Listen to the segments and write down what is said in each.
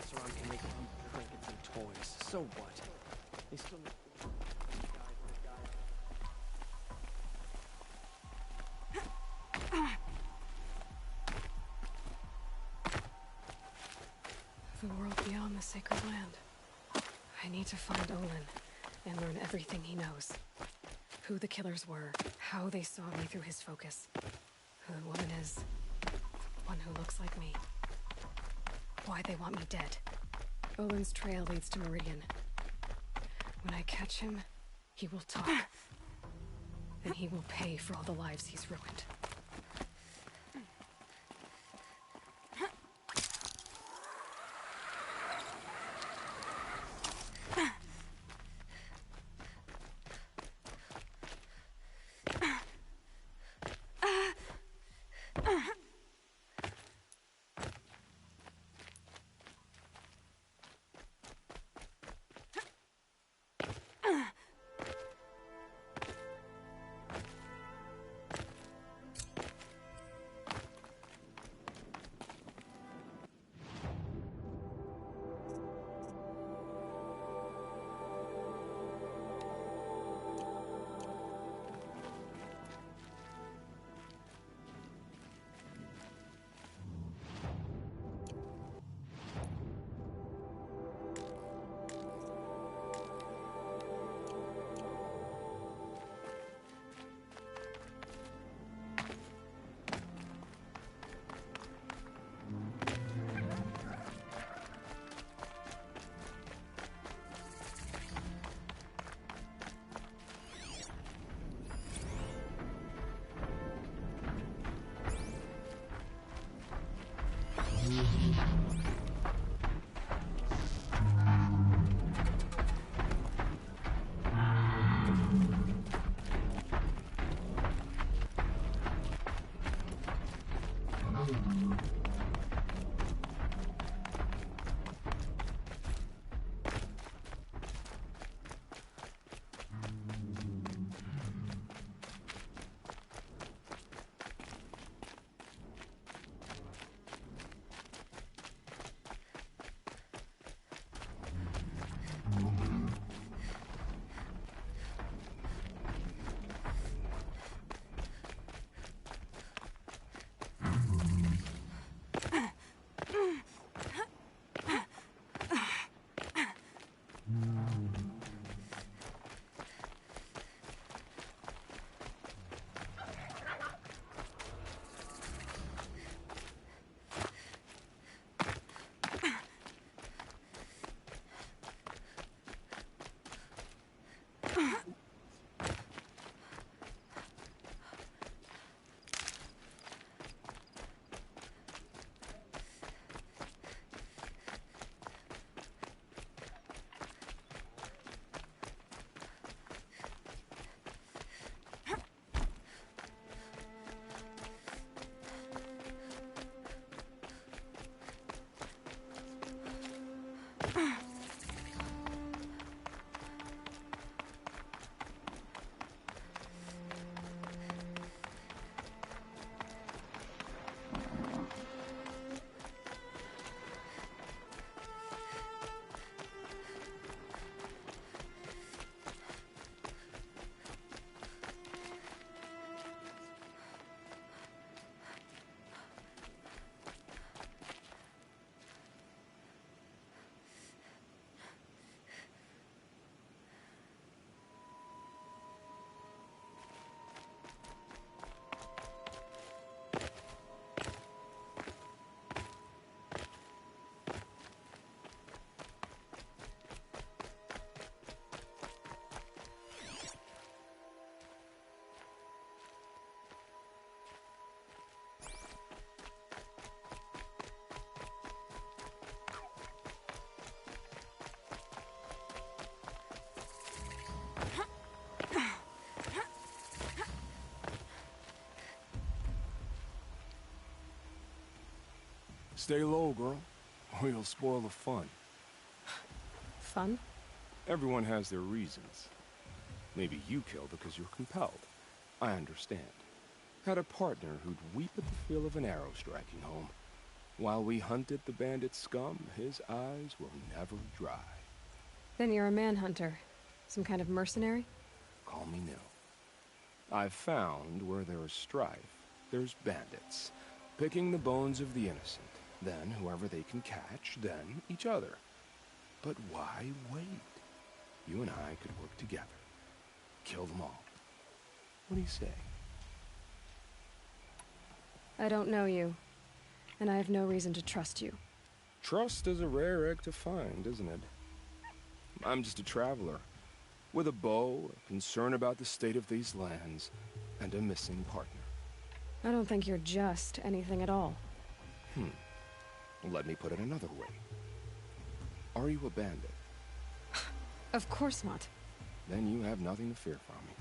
pass around can make a few trinkets and toys. So what? They still make The world beyond the sacred land. I need to find Olin and learn everything he knows. Who the killers were, how they saw me through his focus. Who the woman is. One who looks like me. Why they want me dead. Olin's trail leads to Meridian. When I catch him, he will talk. And he will pay for all the lives he's ruined. Stay low, girl, or you'll spoil the fun. Fun? Everyone has their reasons. Maybe you kill because you're compelled. I understand. Had a partner who'd weep at the feel of an arrow striking home. While we hunted the bandit scum, his eyes will never dry. Then you're a manhunter. Some kind of mercenary? Call me Nil. I've found where there is strife, there's bandits, picking the bones of the innocent. Then whoever they can catch, then each other. But why wait? You and I could work together. Kill them all. What do you say? I don't know you, and I have no reason to trust you. Trust is a rare egg to find, isn't it? I'm just a traveler, with a bow, a concern about the state of these lands, and a missing partner. I don't think you're just anything at all. Let me put it another way. Are you a bandit? Of course not. Then you have nothing to fear from me.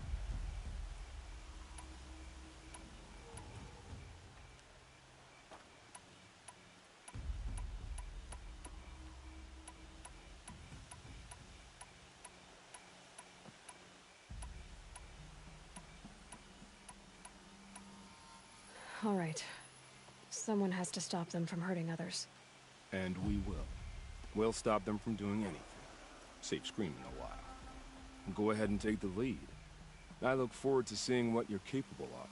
All right. Someone has to stop them from hurting others. And we will. We'll stop them from doing anything. Save screaming a while. Go ahead and take the lead. I look forward to seeing what you're capable of.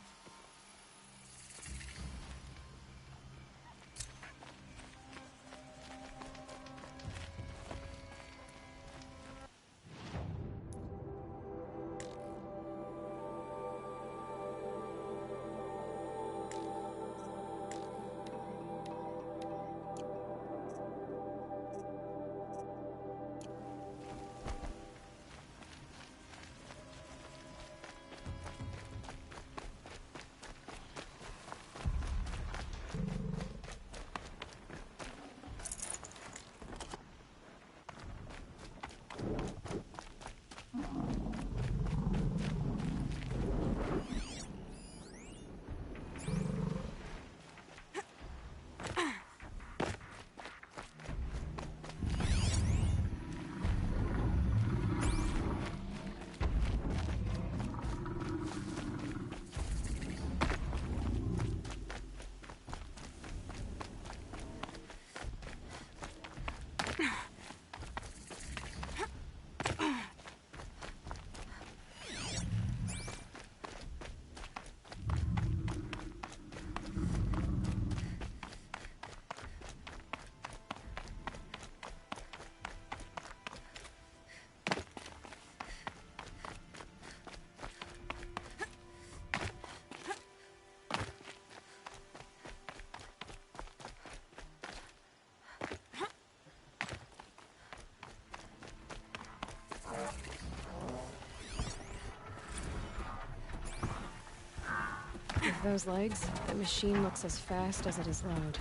With those legs, the machine looks as fast as it is loud.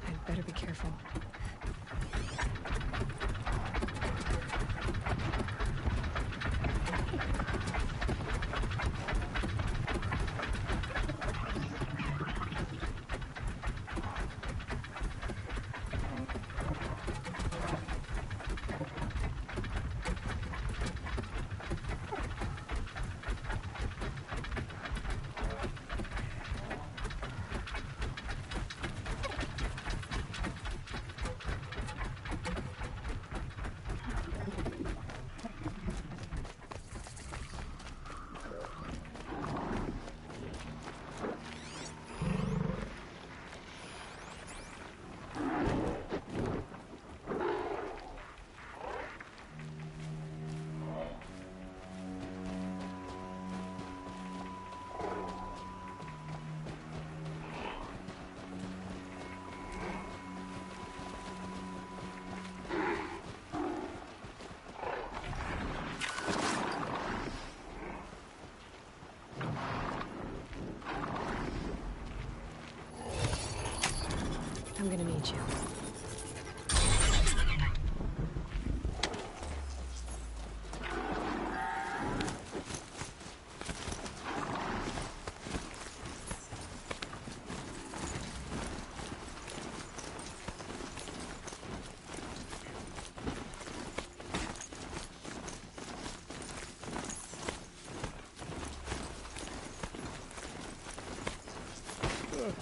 I'd better be careful. I'm gonna need you.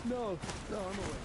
No, I'm away.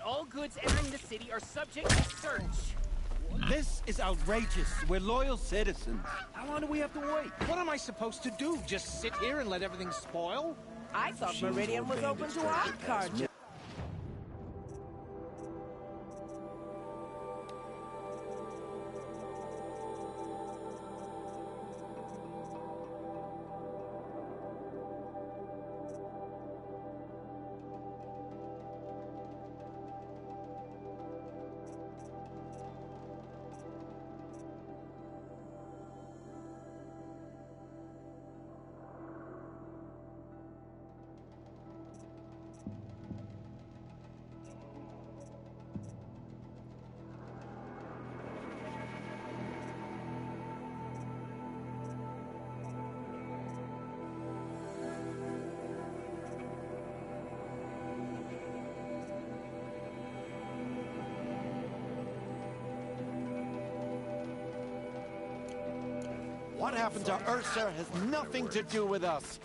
all goods entering the city are subject to search. This is outrageous. We're loyal citizens. How long do we have to wait? What am I supposed to do? Just sit here and let everything spoil? I thought Meridian was open to our card. What happened to Ursa has nothing to do with us.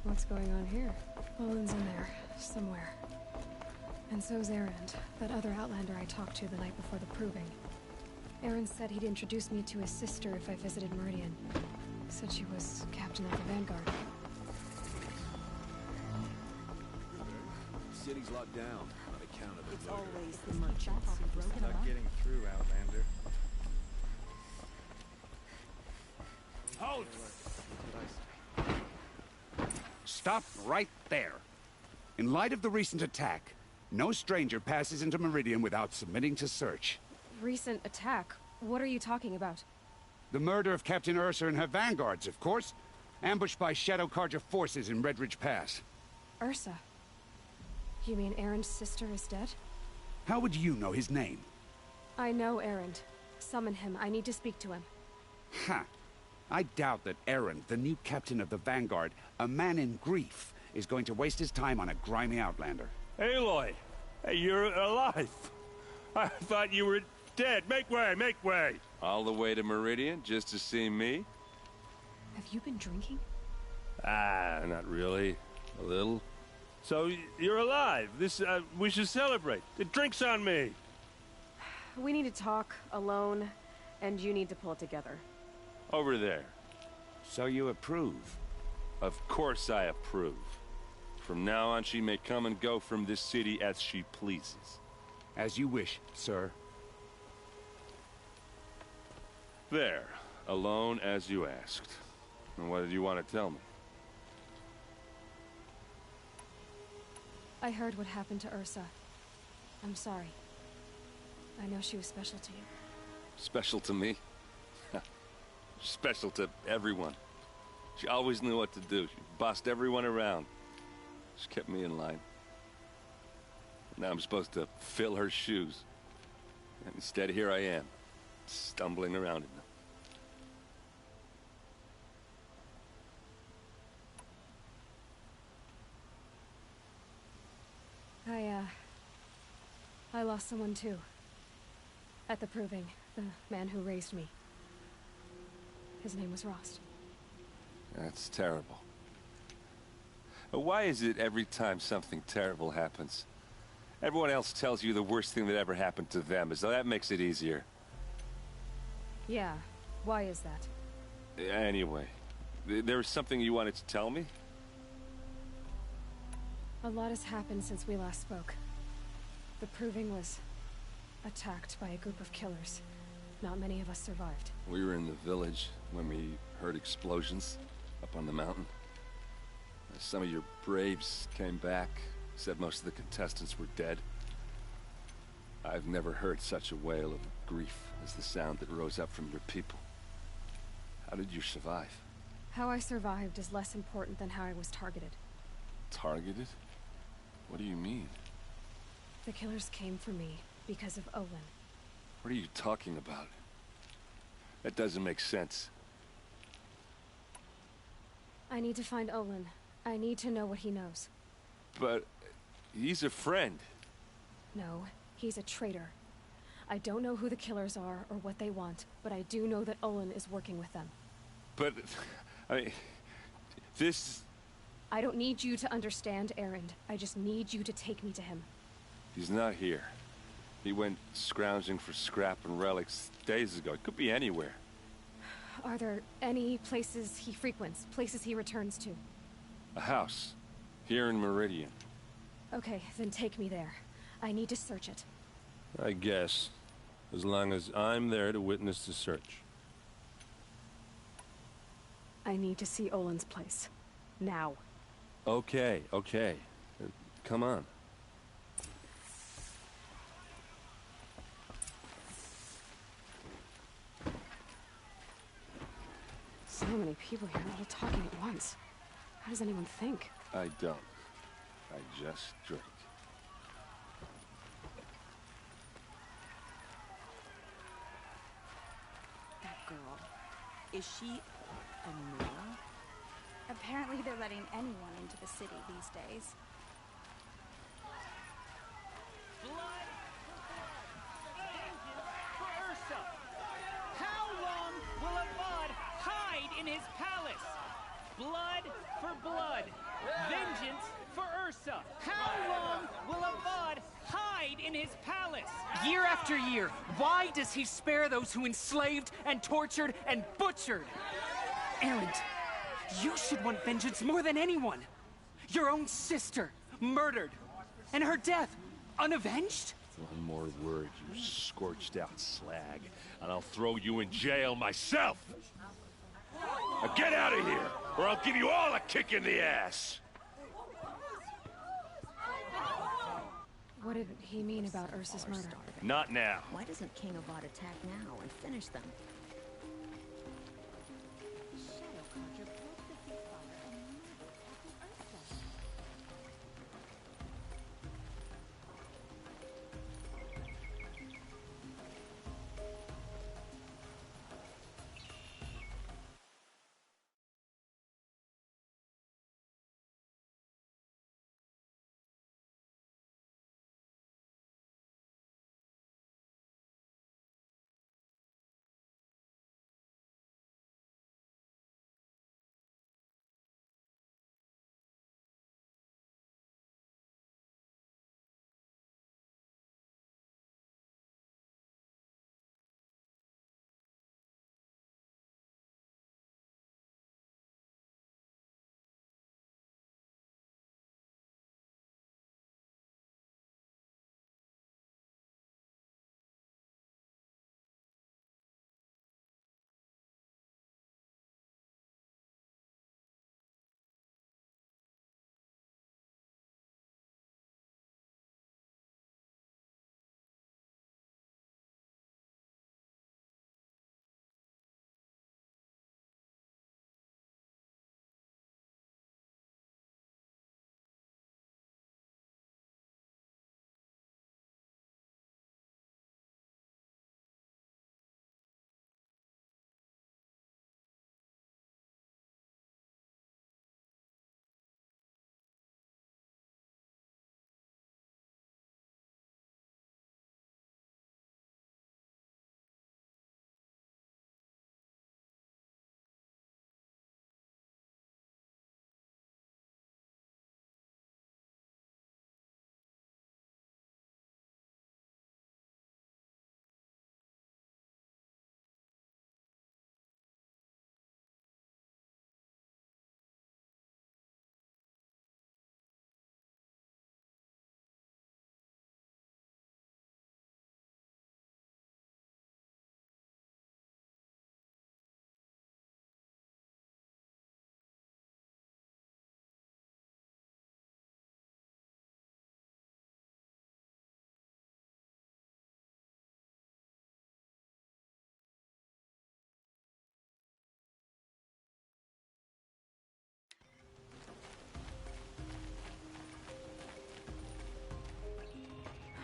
What's going on here? Olin's in there, somewhere. And so's Erend, that other Outlander I talked to the night before the proving. Erend said he'd introduce me to his sister if I visited Meridian. Said she was captain of the Vanguard. City's locked down on account of It's the murder. always the merchants. Not getting through, Outlander. Hold! Stop right there. In light of the recent attack, no stranger passes into Meridian without submitting to search. Recent attack? What are you talking about? The murder of Captain Ursa and her vanguards, of course. Ambushed by Shadow Carja forces in Red Ridge Pass. Ursa? You mean Erend's sister is dead? How would you know his name? I know Erend. Summon him. I need to speak to him. Ha! I doubt that Erend, the new captain of the Vanguard, a man in grief, is going to waste his time on a grimy Outlander. Aloy! Hey, you're alive! I thought you were dead. Make way, make way! All the way to Meridian just to see me? Have you been drinking? Ah, not really. A little. So, you're alive. We should celebrate. The drink's on me. We need to talk, alone, and you need to pull it together. Over there. So you approve? Of course I approve. From now on, she may come and go from this city as she pleases. As you wish, sir. There. Alone as you asked. And what did you want to tell me? I heard what happened to Ursa. I'm sorry. I know she was special to you. Special to me? Special to everyone. She always knew what to do. She bossed everyone around. She kept me in line. Now I'm supposed to fill her shoes. And instead, here I am, stumbling around in them. I lost someone too. At the proving, the man who raised me. His name was Rost. That's terrible. Why is it every time something terrible happens, everyone else tells you the worst thing that ever happened to them, as though that makes it easier? Yeah, why is that? Anyway, there was something you wanted to tell me? A lot has happened since we last spoke. The proving was attacked by a group of killers. Not many of us survived. We were in the village when we heard explosions up on the mountain. Some of your braves came back, said most of the contestants were dead. I've never heard such a wail of grief as the sound that rose up from your people. How did you survive? How I survived is less important than how I was targeted. Targeted? What do you mean? The killers came for me because of Olin. What are you talking about? That doesn't make sense. I need to find Olin. I need to know what he knows. But he's a friend. No, he's a traitor. I don't know who the killers are or what they want, but I do know that Olin is working with them. But, I mean, this I don't need you to understand Erend. I just need you to take me to him. He's not here. He went scrounging for scrap and relics days ago. It could be anywhere. Are there any places he frequents? Places he returns to? A house. Here in Meridian. Okay, then take me there. I need to search it. I guess. As long as I'm there to witness the search. I need to see Olin's place. Now. Okay, okay. Come on. So many people here, all talking at once. How does anyone think? I don't. I just drink. That girl. Is she a Nora? Apparently they're letting anyone into the city these days. Blood for Ursa! How long will Avad hide in his palace? Blood for blood. Vengeance for Ursa. How long will Avad hide in his palace? Year after year, why does he spare those who enslaved and tortured and butchered? Erend, you should want vengeance more than anyone. Your own sister, murdered. And her death, unavenged? One more word, you scorched out slag, and I'll throw you in jail myself! Now get out of here, or I'll give you all a kick in the ass! What did he mean about Ursa's murder? Not now. Why doesn't King Avad attack now and finish them?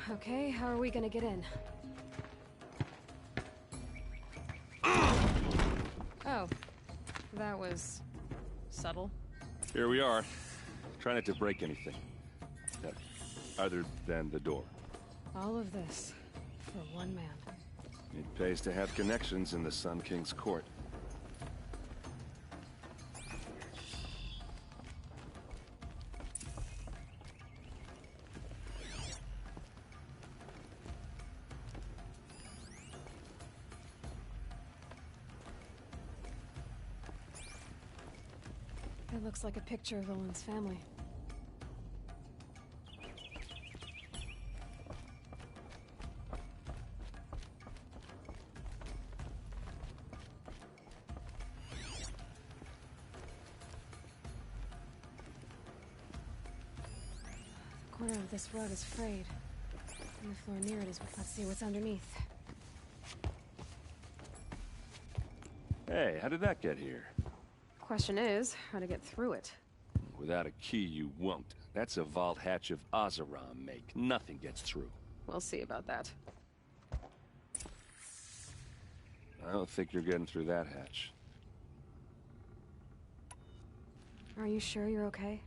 Okay, how are we gonna get in? Oh, that was subtle. Here we are. Try not to break anything. Other than the door. All of this for one man. It pays to have connections in the Sun King's court. It looks like a picture of Olin's family. The corner of this rug is frayed, and the floor near it is... Let's see what's underneath. Hey, how did that get here? Question is, how to get through it. Without a key, you won't. That's a vault hatch of Oseram make. Nothing gets through. We'll see about that. I don't think you're getting through that hatch. Are you sure you're okay?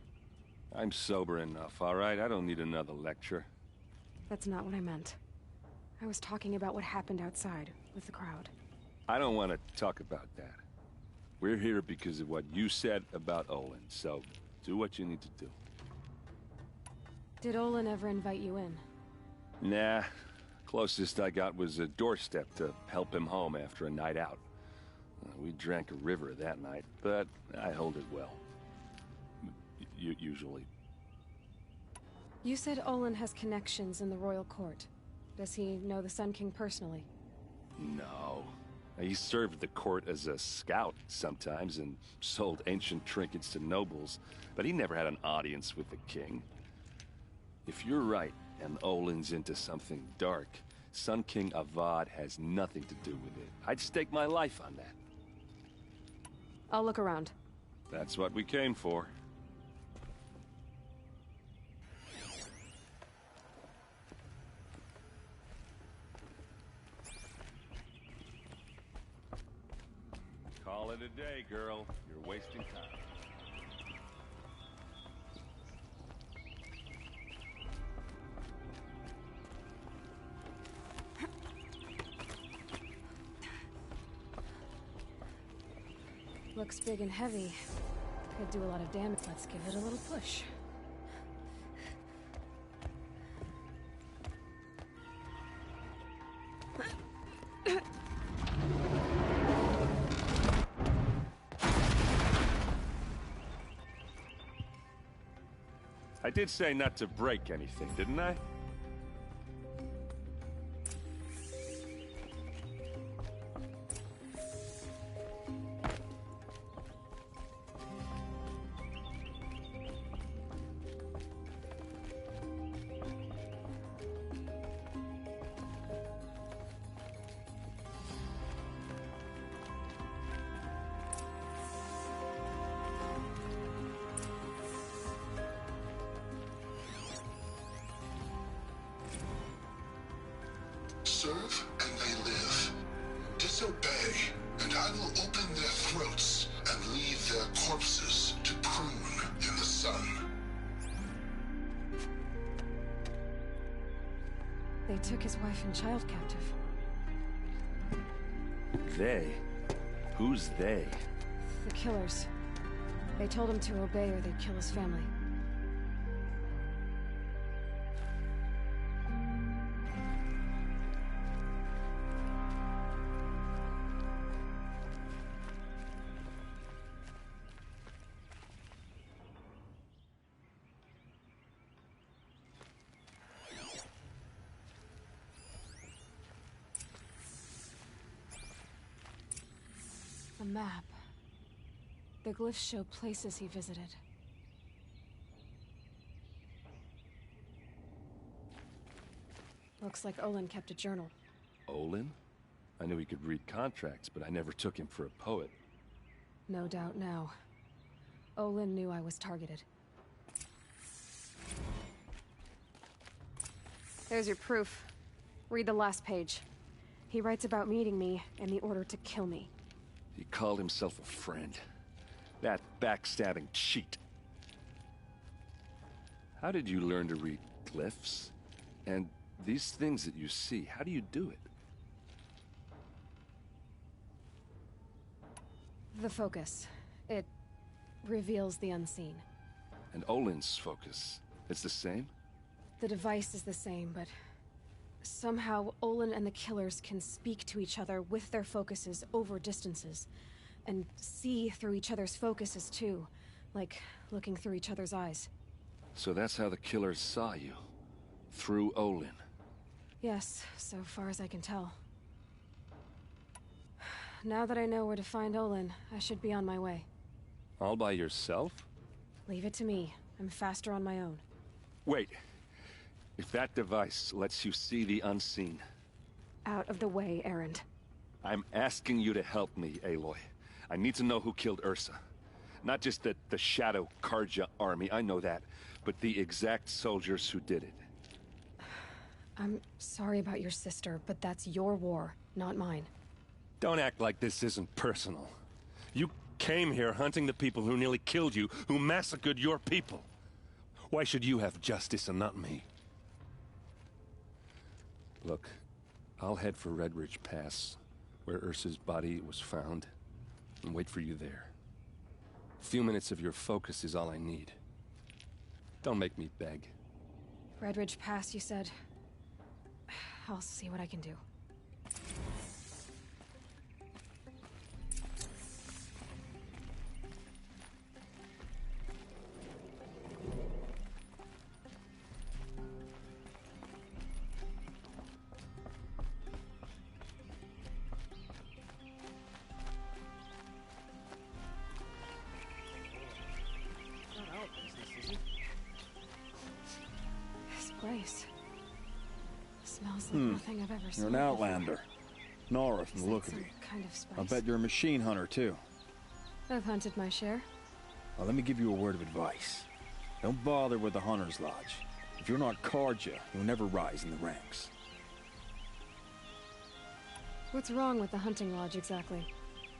I'm sober enough, all right? I don't need another lecture. That's not what I meant. I was talking about what happened outside, with the crowd. I don't want to talk about that. We're here because of what you said about Olin, so do what you need to do. Did Olin ever invite you in? Nah. Closest I got was a doorstep to help him home after a night out. We drank a river that night, but I hold it well. Usually. You said Olin has connections in the royal court. Does he know the Sun King personally? No. He served the court as a scout sometimes and sold ancient trinkets to nobles, but he never had an audience with the king. If you're right, and Olin's into something dark, Sun King Avad has nothing to do with it. I'd stake my life on that. I'll look around. That's what we came for. Call it a day, girl. You're wasting time. Looks big and heavy. Could do a lot of damage. Let's give it a little push. I did say not to break anything, didn't I? Serve and they live. Disobey, and I will open their throats and leave their corpses to prune in the sun. They took his wife and child captive. They? Who's they? The killers. They told him to obey or they'd kill his family. A map. The glyphs show places he visited. Looks like Olin kept a journal. Olin? I knew he could read contracts, but I never took him for a poet. No doubt now. Olin knew I was targeted. There's your proof. Read the last page. He writes about meeting me and the order to kill me. He called himself a friend. That backstabbing cheat. How did you learn to read glyphs? And these things that you see, how do you do it? The focus. It reveals the unseen. And Olin's focus, it's the same? The device is the same, but somehow Olin and the killers can speak to each other with their focuses over distances, and see through each other's focuses too, Like, looking through each other's eyes. So that's how the killers saw you. Through Olin. Yes, so far as I can tell. Now that I know where to find Olin, I should be on my way. All by yourself? Leave it to me. I'm faster on my own. Wait. If that device lets you see the unseen... Out of the way, Erend. I'm asking you to help me, Aloy. I need to know who killed Ursa. Not just the Shadow Carja army, I know that, but the exact soldiers who did it. I'm sorry about your sister, but that's your war, not mine. Don't act like this isn't personal. You came here hunting the people who nearly killed you, who massacred your people. Why should you have justice and not me? Look, I'll head for Redridge Pass, where Ursa's body was found, and wait for you there. A few minutes of your focus is all I need. Don't make me beg. Redridge Pass, you said? I'll see what I can do. This place smells like nothing I've ever seen. You're an outlander. Nora from the look of you. Kind of spice. I bet you're a machine hunter, too. I've hunted my share. Well, let me give you a word of advice. Don't bother with the Hunter's Lodge. If you're not Carja, you'll never rise in the ranks. What's wrong with the hunting lodge, exactly?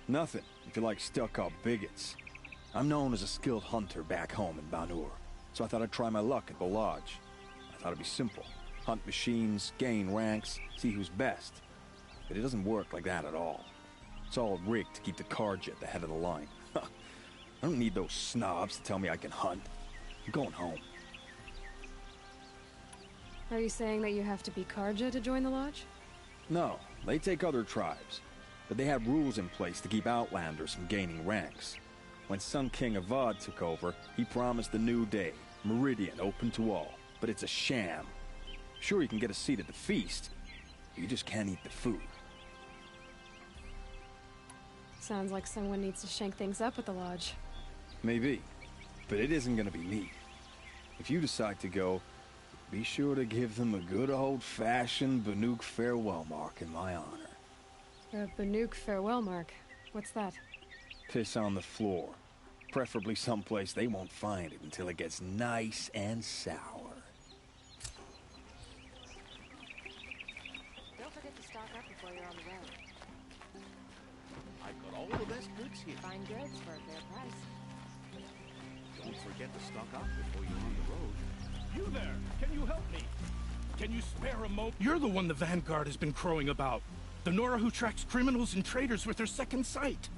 Nothing, if you like stuck-up bigots. I'm known as a skilled hunter back home in Banur, so I thought I'd try my luck at the lodge. I thought it'd be simple. Hunt machines, gain ranks, see who's best. But it doesn't work like that at all. It's all rigged to keep the Carja at the head of the line. I don't need those snobs to tell me I can hunt. I'm going home. Are you saying that you have to be Carja to join the lodge? No, they take other tribes. But they have rules in place to keep outlanders from gaining ranks. When Sun King Avad took over, he promised a new day, Meridian open to all. But it's a sham. Sure, you can get a seat at the feast. You just can't eat the food. Sounds like someone needs to shank things up at the lodge. Maybe. But it isn't gonna be me. If you decide to go, be sure to give them a good old-fashioned Banuk farewell mark in my honor. A Banuk farewell mark? What's that? Piss on the floor. Preferably someplace they won't find it until it gets nice and sour. Don't forget to stock up before you're on the road. I've got all the best goods here. Fine goods for a fair price. Don't forget to stock up before you're on the road. You there! Can you help me? Can you spare a moment? You're the one the Vanguard has been crowing about. The Nora who tracks criminals and traitors with her second sight.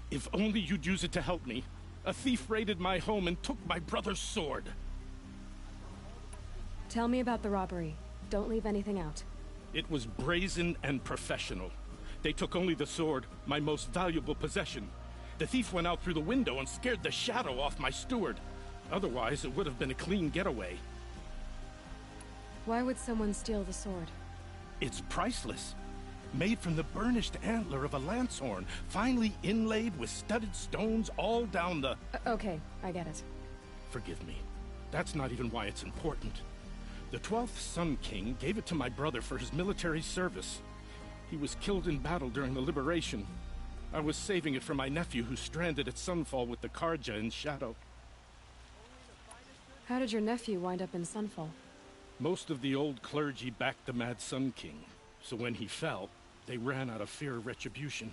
If only you'd use it to help me. A thief raided my home and took my brother's sword. Tell me about the robbery. Don't leave anything out. It was brazen and professional. They took only the sword, my most valuable possession. The thief went out through the window and scared the shadow off my steward. Otherwise, it would have been a clean getaway. Why would someone steal the sword? It's priceless. Made from the burnished antler of a lancehorn, finely inlaid with studded stones all down the... Okay, I get it. Forgive me. That's not even why it's important. The 12th Sun King gave it to my brother for his military service. He was killed in battle during the Liberation. I was saving it for my nephew who's stranded at Sunfall with the Carja in Shadow. How did your nephew wind up in Sunfall? Most of the old clergy backed the Mad Sun King, so when he fell, they ran out of fear of retribution.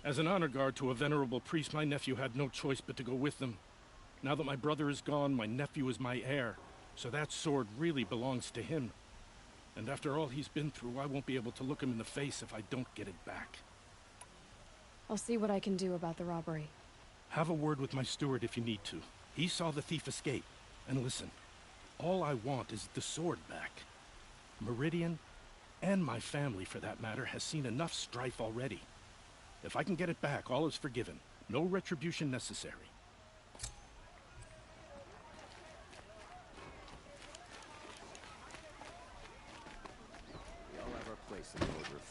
As an honor guard to a venerable priest, my nephew had no choice but to go with them. Now that my brother is gone, my nephew is my heir, so that sword really belongs to him. And after all he's been through, I won't be able to look him in the face if I don't get it back. I'll see what I can do about the robbery. Have a word with my steward if you need to. He saw the thief escape. And listen, all I want is the sword back. Meridian, and my family for that matter, has seen enough strife already. If I can get it back, all is forgiven. No retribution necessary.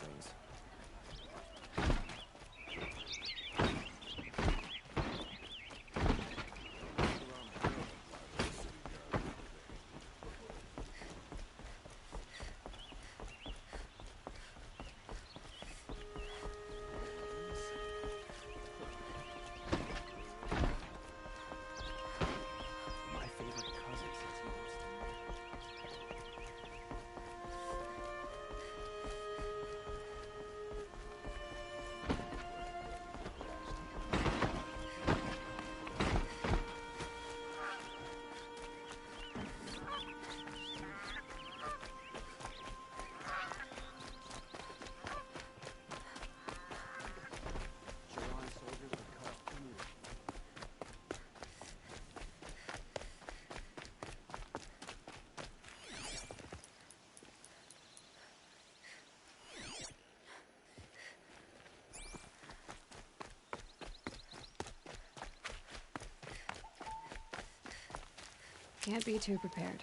things. My favorite cousin says he wants to meet. Jiran soldiers would cut off anyone. Can't be too prepared.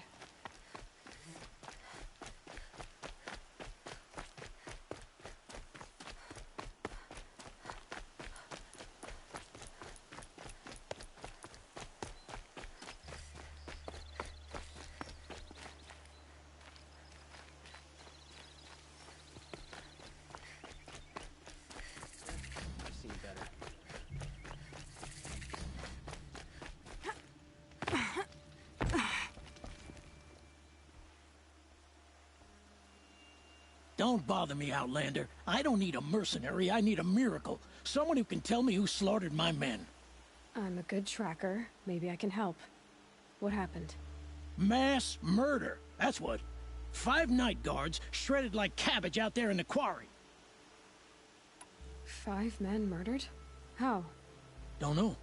I've seen better. Don't bother me, Outlander. I don't need a mercenary, I need a miracle. Someone who can tell me who slaughtered my men. I'm a good tracker. Maybe I can help. What happened? Mass murder, that's what. 5 night guards shredded like cabbage out there in the quarry. 5 men murdered? How? Don't know.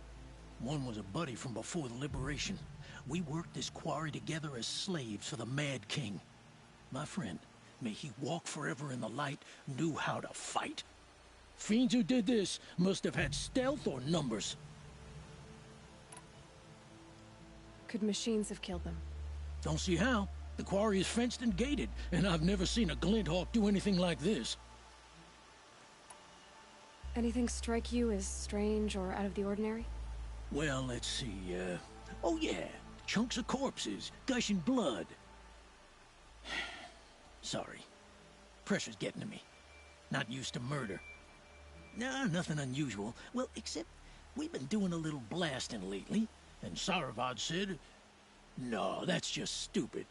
One was a buddy from before the liberation. We worked this quarry together as slaves for the Mad King. My friend, may he walk forever in the light, knew how to fight. Fiends who did this must have had stealth or numbers. Could machines have killed them? Don't see how. The quarry is fenced and gated, and I've never seen a Glinthawk do anything like this. Anything strike you as strange or out of the ordinary? Well, let's see, oh yeah, chunks of corpses, gushing blood. Sorry. Pressure's getting to me. Not used to murder. Nah, nothing unusual. Well, except we've been doing a little blasting lately, and Saravad said, no, that's just stupid.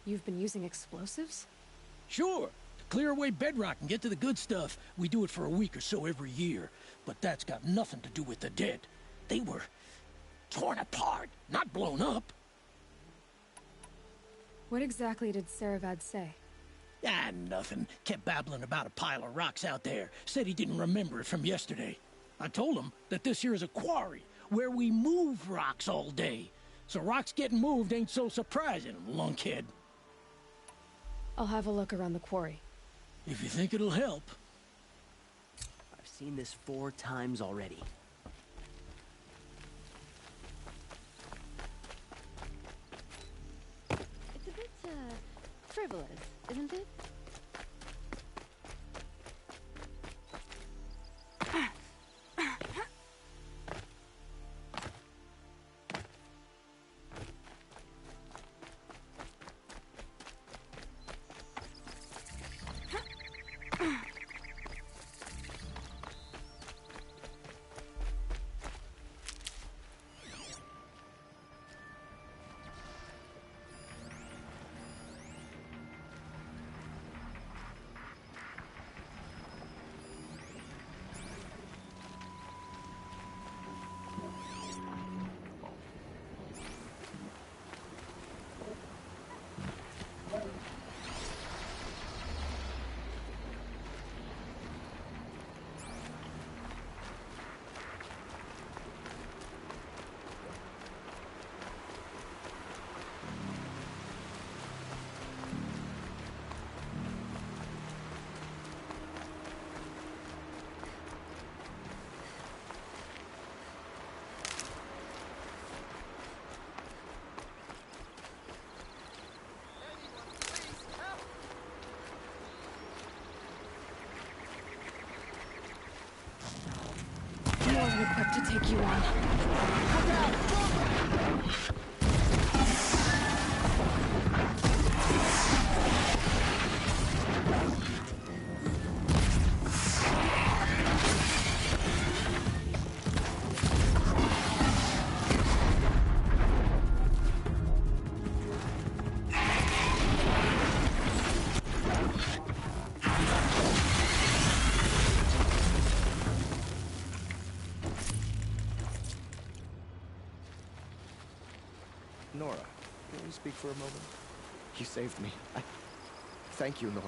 You've been using explosives? Sure. To clear away bedrock and get to the good stuff, we do it for a week or so every year. But that's got nothing to do with the dead. They were torn apart, not blown up. What exactly did Saravad say? Ah, nothing. Kept babbling about a pile of rocks out there. Said he didn't remember it from yesterday. I told him that this here is a quarry, where we move rocks all day. So rocks getting moved ain't so surprising, lunkhead. I'll have a look around the quarry. If you think it'll help. I've seen this 4 times already. It's a bit, frivolous, isn't it? have to take you on. Nora, can we speak for a moment? You saved me. Thank you, Nora.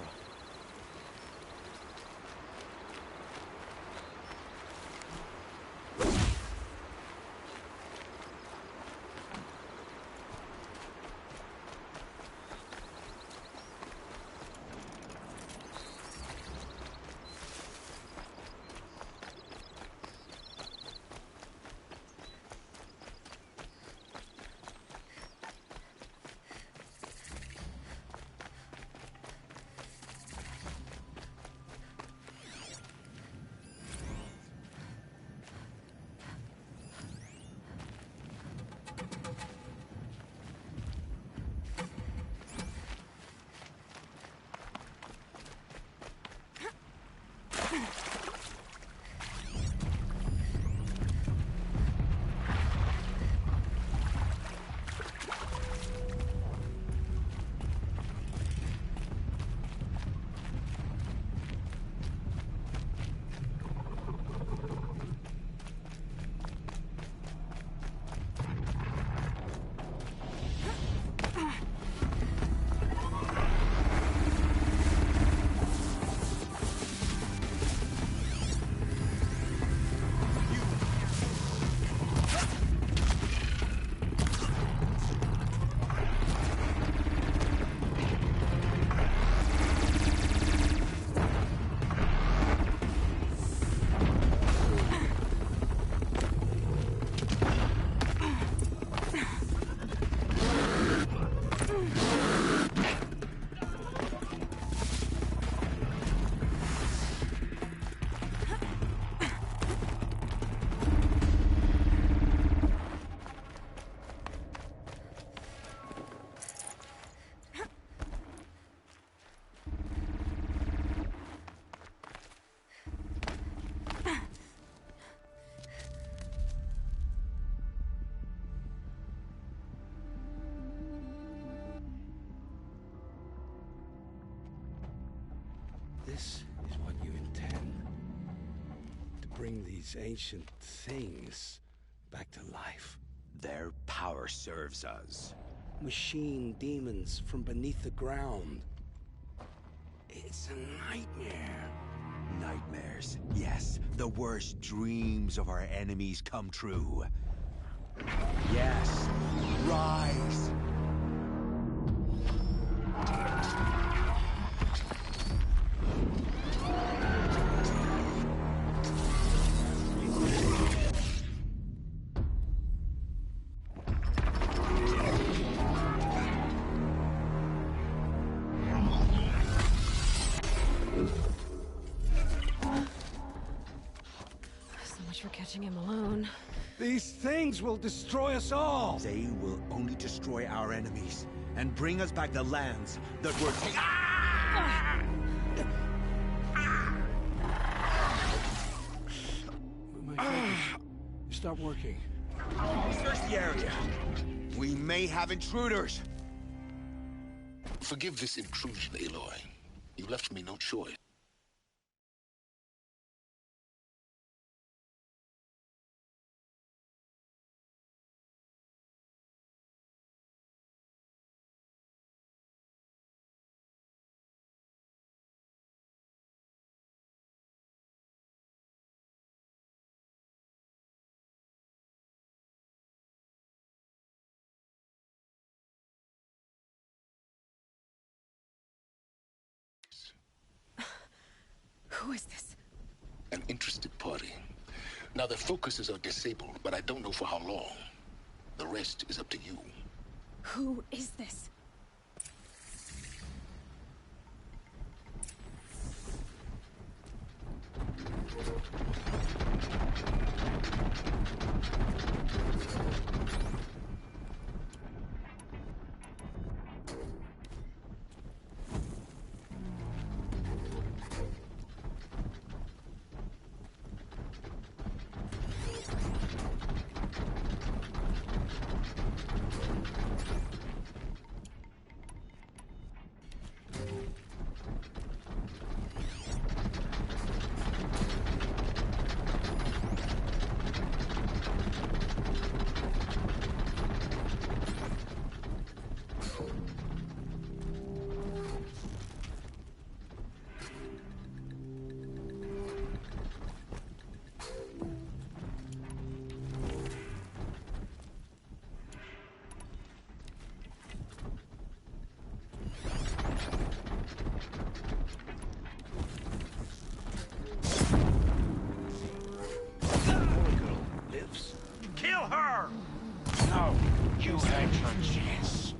This is what you intend. To bring these ancient things back to life. Their power serves us. Machine demons from beneath the ground. It's a nightmare. Nightmares, yes. The worst dreams of our enemies come true. Yes, rise! For catching him alone. These things will destroy us all! They will only destroy our enemies and bring us back the lands that were taken. My focus. Stop working. Search the area. We may have intruders. Forgive this intrusion, Aloy. You left me no choice. Who is this? An interested party. Now, their focuses are disabled, but I don't know for how long. The rest is up to you. Who is this? had your chance.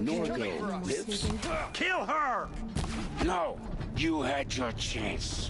Norgirl lives? Kill her! No, you had your chance.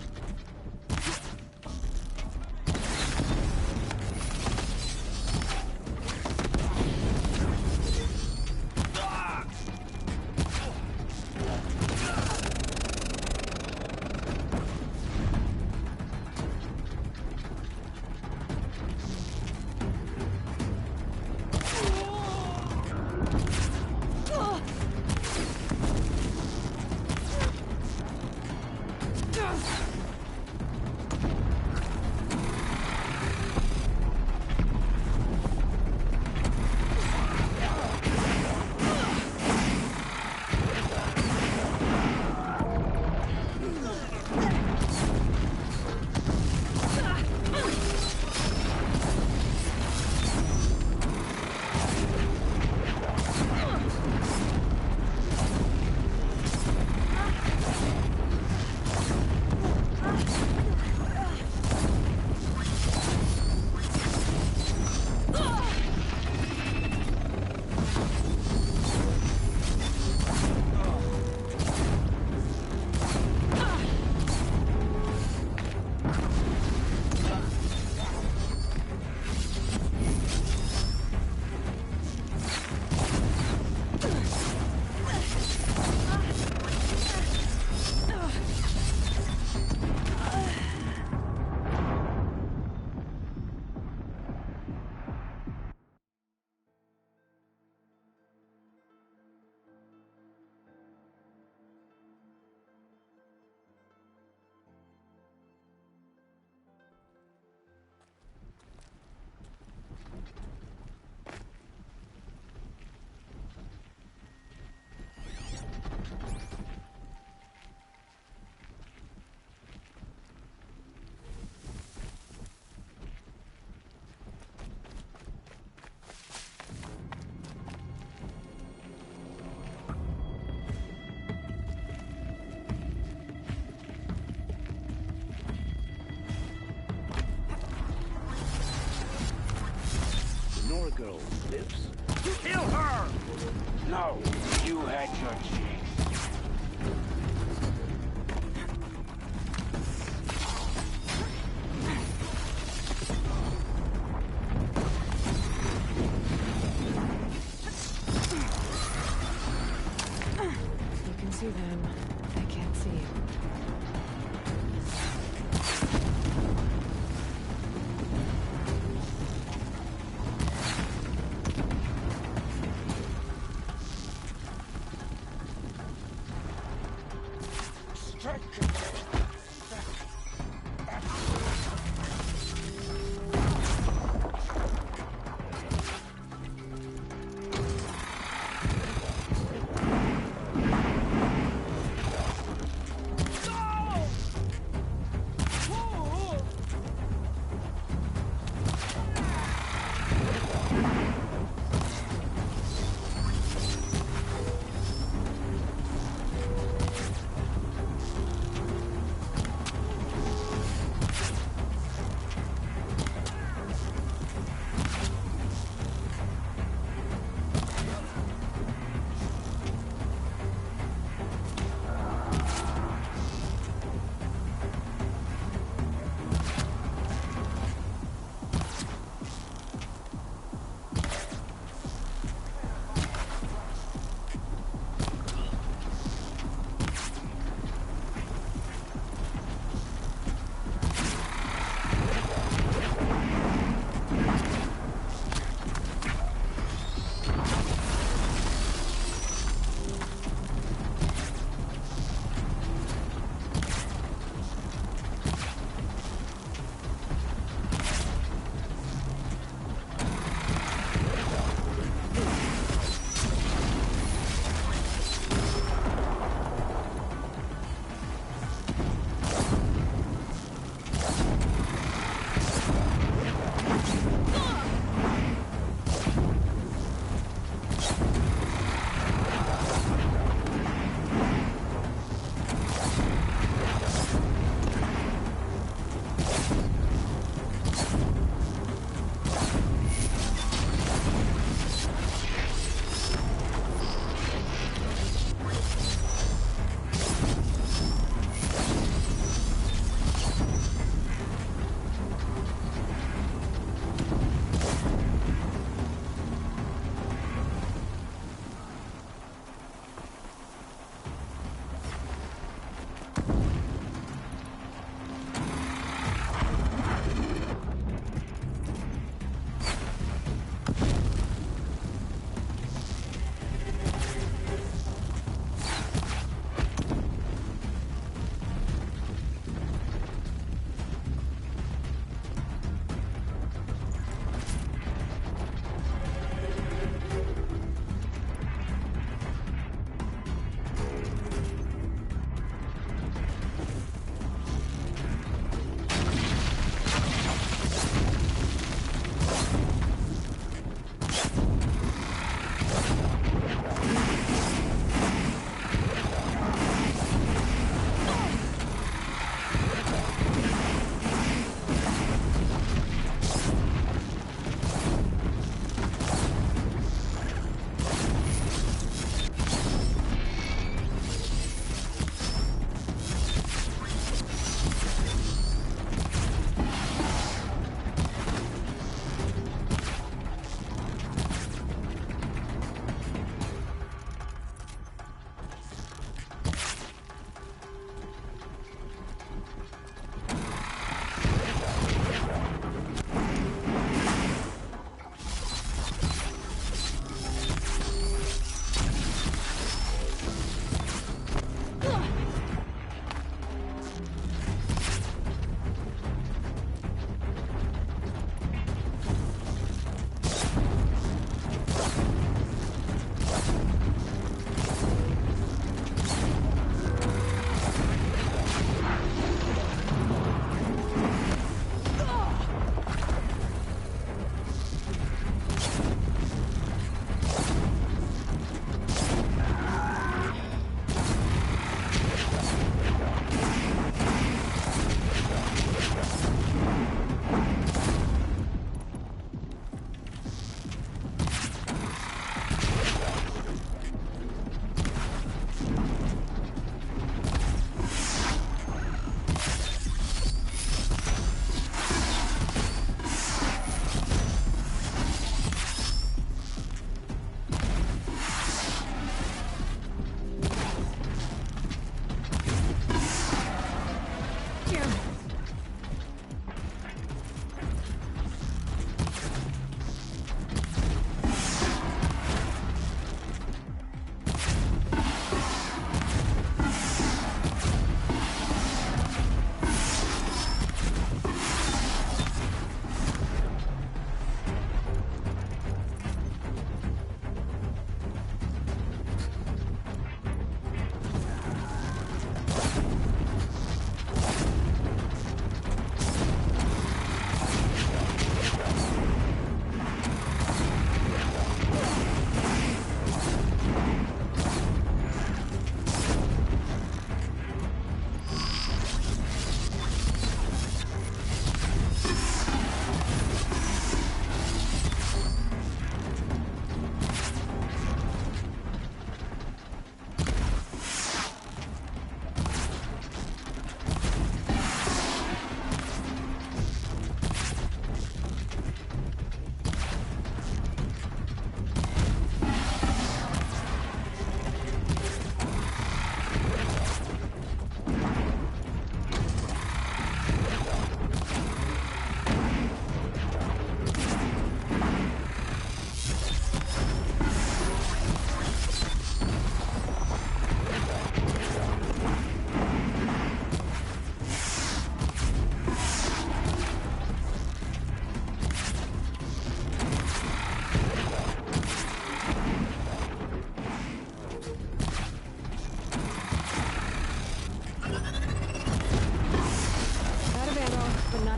Norgirl lives? Kill her! No, you had your chance. You can see them. I can't see you.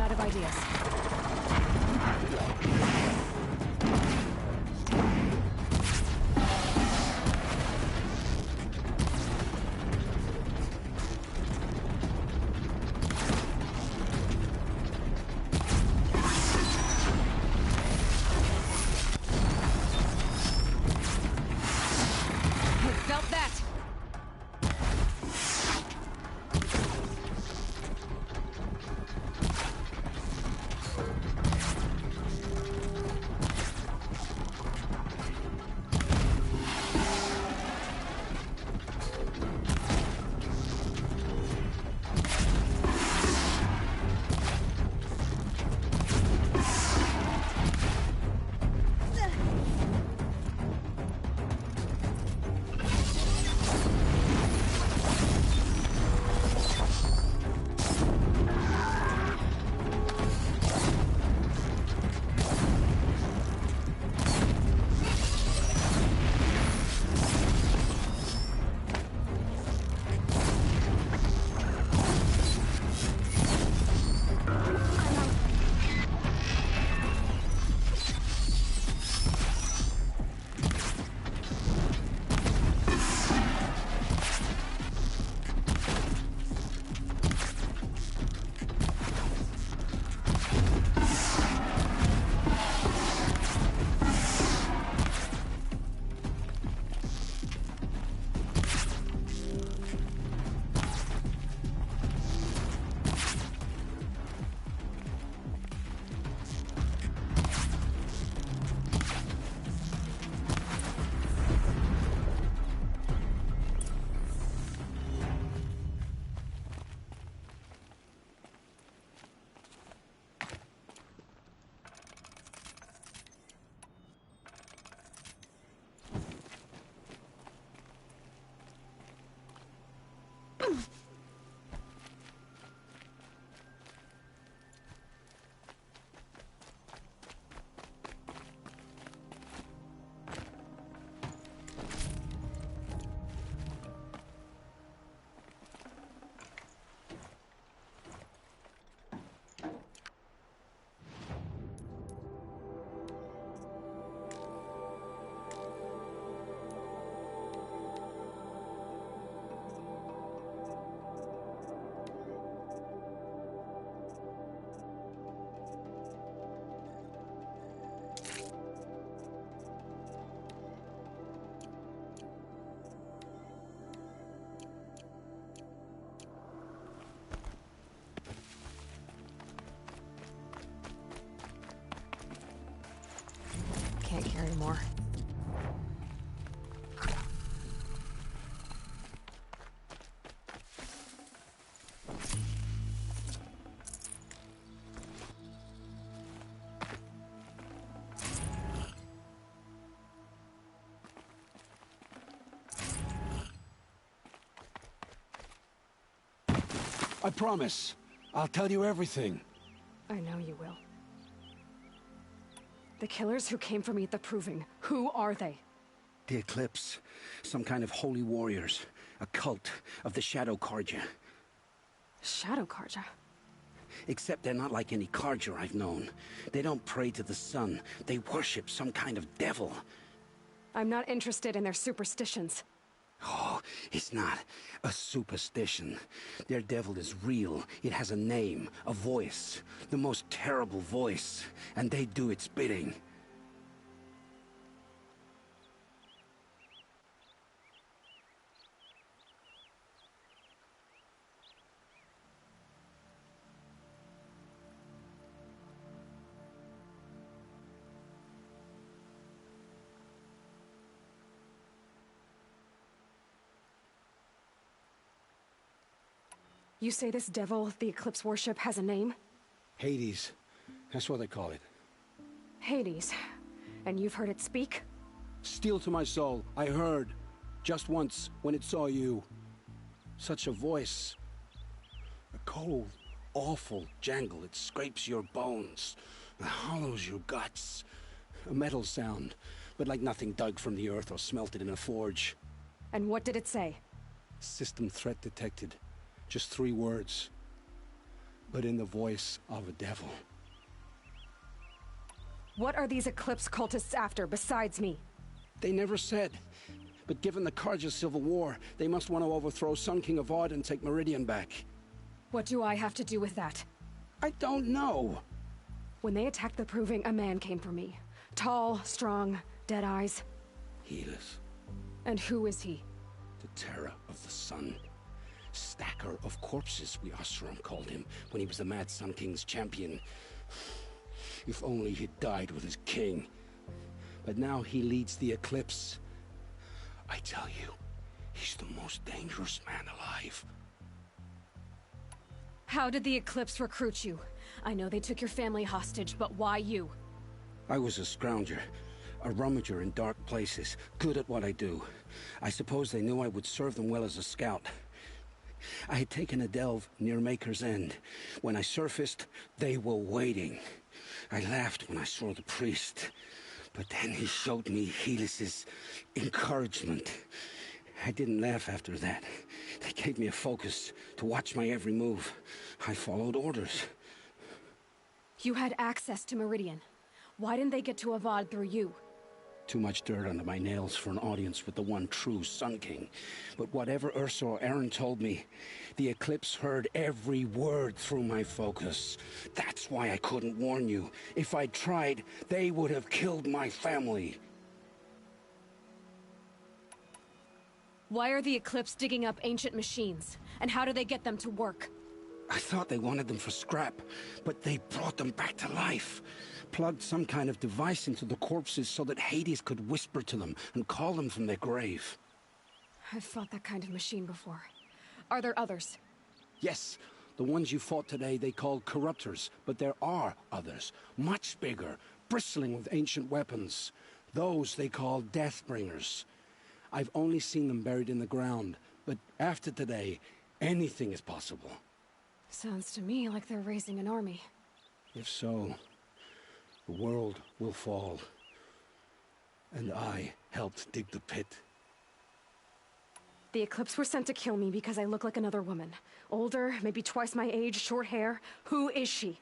out of ideas. Felt that! Can't carry more. I promise. I'll tell you everything. I know you will. The killers who came for me at the Proving, who are they? The Eclipse. Some kind of holy warriors. A cult of the Shadow Carja. Shadow Carja? Except they're not like any Carja I've known. They don't pray to the sun. They worship some kind of devil. I'm not interested in their superstitions. Oh, it's not a superstition. Their devil is real. It has a name, a voice. The most terrible voice. And they do its bidding. You say this devil the Eclipse worship has a name? Hades. That's what they call it. Hades. And you've heard it speak? Steel to my soul. I heard. Just once, when it saw you. Such a voice. A cold, awful jangle. It scrapes your bones. It hollows your guts. A metal sound, but like nothing dug from the earth or smelted in a forge. And what did it say? System threat detected. Just 3 words. but in the voice of a devil. What are these Eclipse cultists after, besides me? They never said. But given the Carja civil war, they must want to overthrow Sun King Avad and take Meridian back. What do I have to do with that? I don't know. When they attacked the Proving, a man came for me. Tall, strong, dead eyes. Helis. And who is he? The terror of the sun. Stacker of corpses, we Oseram called him, when he was the Mad Sun King's champion. If only he'd died with his king. But now he leads the Eclipse. I tell you, he's the most dangerous man alive. How did the Eclipse recruit you? I know they took your family hostage, but why you? I was a scrounger, a rummager in dark places, good at what I do. I suppose they knew I would serve them well as a scout. I had taken a delve near Maker's End. When I surfaced, they were waiting. I laughed when I saw the priest, but then he showed me Helis's encouragement. I didn't laugh after that. They gave me a focus to watch my every move. I followed orders. You had access to Meridian. Why didn't they get to Avad through you? Too much dirt under my nails for an audience with the one true Sun King. But whatever Ursa or Eren told me, the Eclipse heard every word through my focus. That's why I couldn't warn you. If I'd tried, they would have killed my family. Why are the Eclipse digging up ancient machines? And how do they get them to work? I thought they wanted them for scrap, but they brought them back to life. Plugged some kind of device into the corpses so that Hades could whisper to them and call them from their grave. I've fought that kind of machine before. Are there others? Yes, the ones you fought today they called Corruptors, but there are others, much bigger, bristling with ancient weapons. Those they call Deathbringers. I've only seen them buried in the ground, but after today, anything is possible. Sounds to me like they're raising an army. If so, the world will fall. And I helped dig the pit. The Eclipse were sent to kill me because I look like another woman. Older, maybe twice my age, short hair. Who is she?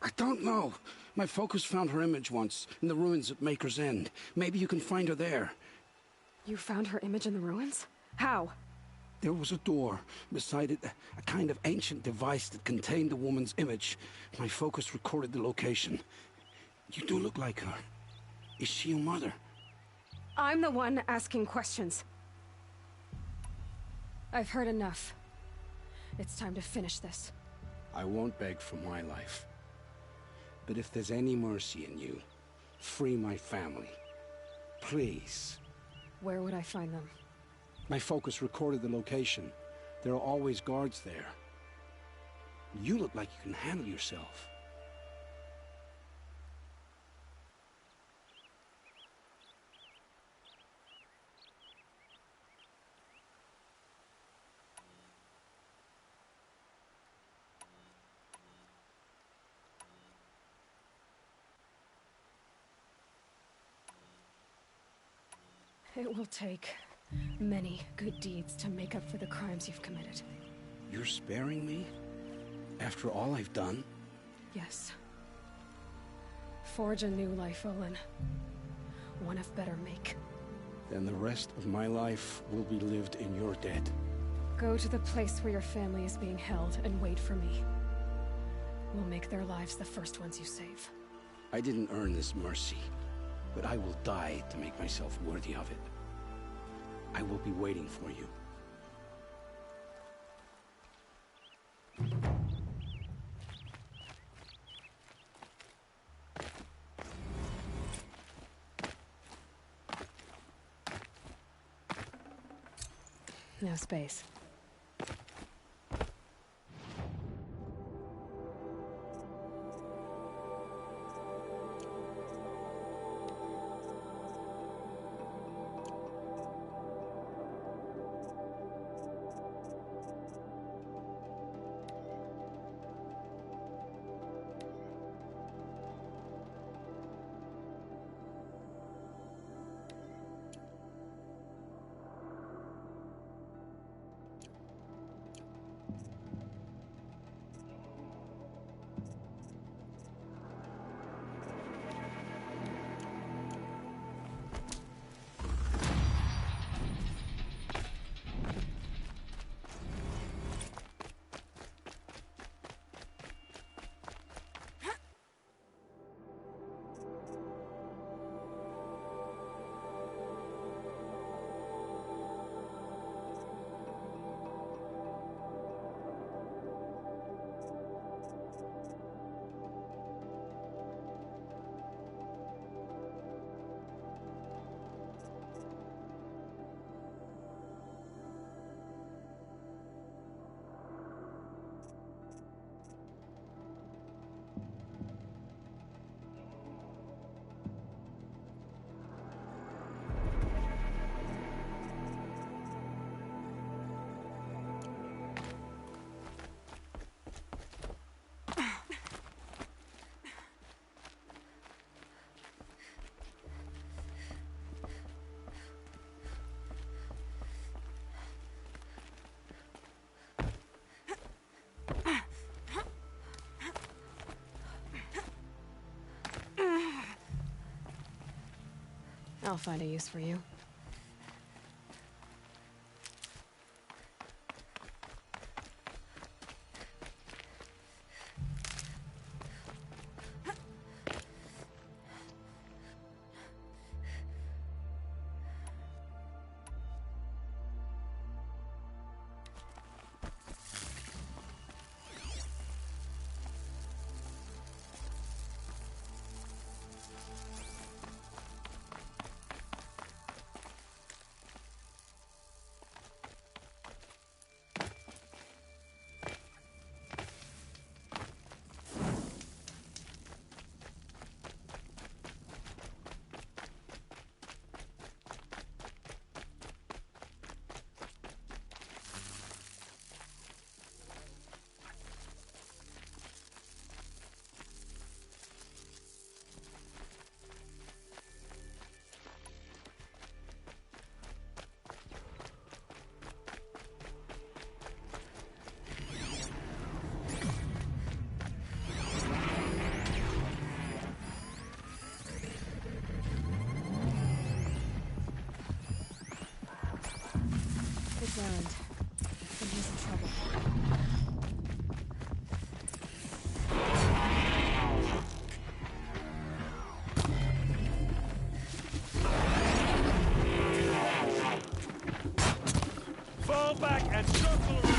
I don't know. My focus found her image once, in the ruins at Maker's End. Maybe you can find her there. You found her image in the ruins? How? There was a door. Beside it, a kind of ancient device that contained the woman's image. My focus recorded the location. You do look like her. Is she your mother? I'm the one asking questions. I've heard enough. It's time to finish this. I won't beg for my life. But if there's any mercy in you, free my family. Please. Where would I find them? My focus recorded the location. There are always guards there. You look like you can handle yourself. It will take many good deeds to make up for the crimes you've committed. You're sparing me? After all I've done? Yes. Forge a new life, Olin. One of better make. Then the rest of my life will be lived in your debt. Go to the place where your family is being held and wait for me. We'll make their lives the first ones you save. I didn't earn this mercy, but I will die to make myself worthy of it. I will be waiting for you. No space. I'll find a use for you. Errand. Could be some trouble. Fall back and circle around!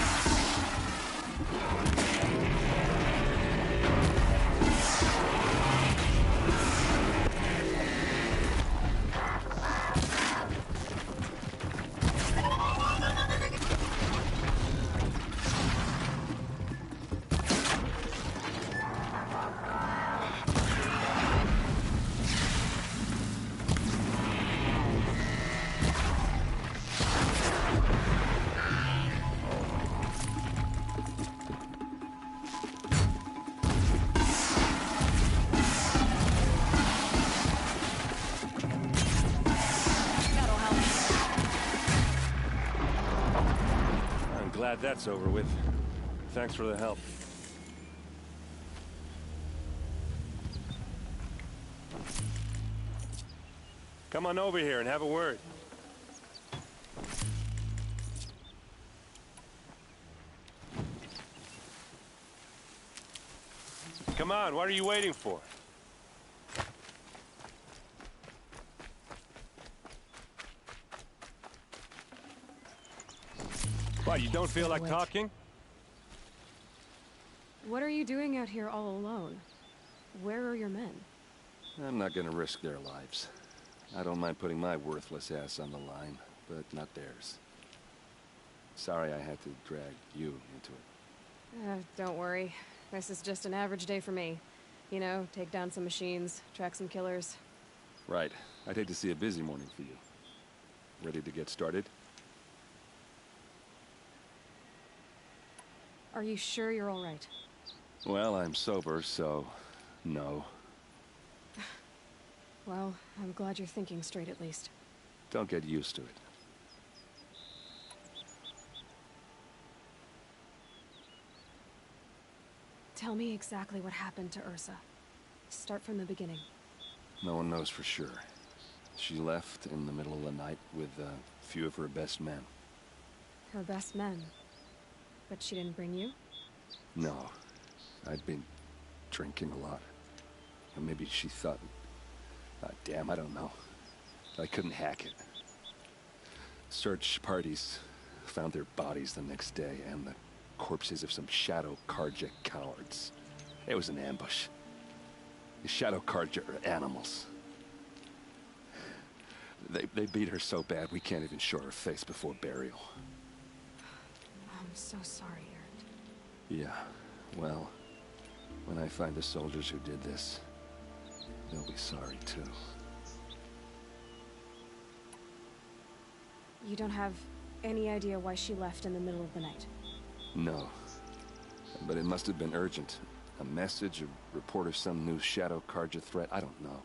Glad that's over with. Thanks for the help. Come on over here and have a word. Come on, what are you waiting for? What, you don't feel like talking? What are you doing out here all alone? Where are your men? I'm not gonna risk their lives. I don't mind putting my worthless ass on the line, but not theirs. Sorry I had to drag you into it. Don't worry. This is just an average day for me. You know, take down some machines, track some killers. Right. I'd hate to see a busy morning for you. Ready to get started? Are you sure you're all right? Well, I'm sober, so no. Well, I'm glad you're thinking straight at least. Don't get used to it. Tell me exactly what happened to Ursa. Start from the beginning. No one knows for sure. She left in the middle of the night with a few of her best men. Her best men? But she didn't bring you? No. I'd been drinking a lot. Or maybe she thought... damn, I don't know. I couldn't hack it. Search parties found their bodies the next day, and the corpses of some Shadow Carja cowards. It was an ambush. The Shadow Carja are animals. They beat her so bad we can't even show her face before burial. I'm so sorry, Erend. Yeah, well, when I find the soldiers who did this, they'll be sorry too. You don't have any idea why she left in the middle of the night? No. But it must have been urgent. A message, a report of some new Shadow Carja threat, I don't know.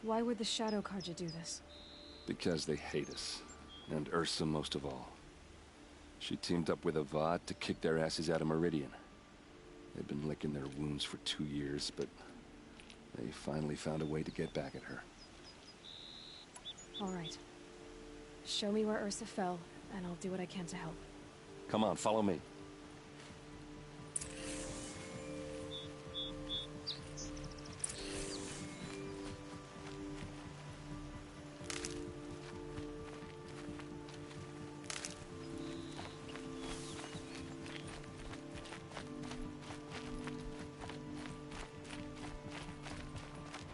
Why would the Shadow Carja do this? Because they hate us. And Ursa most of all. She teamed up with Avad to kick their asses out of Meridian. They've been licking their wounds for 2 years, but they finally found a way to get back at her. All right. Show me where Ursa fell, and I'll do what I can to help. Come on, follow me.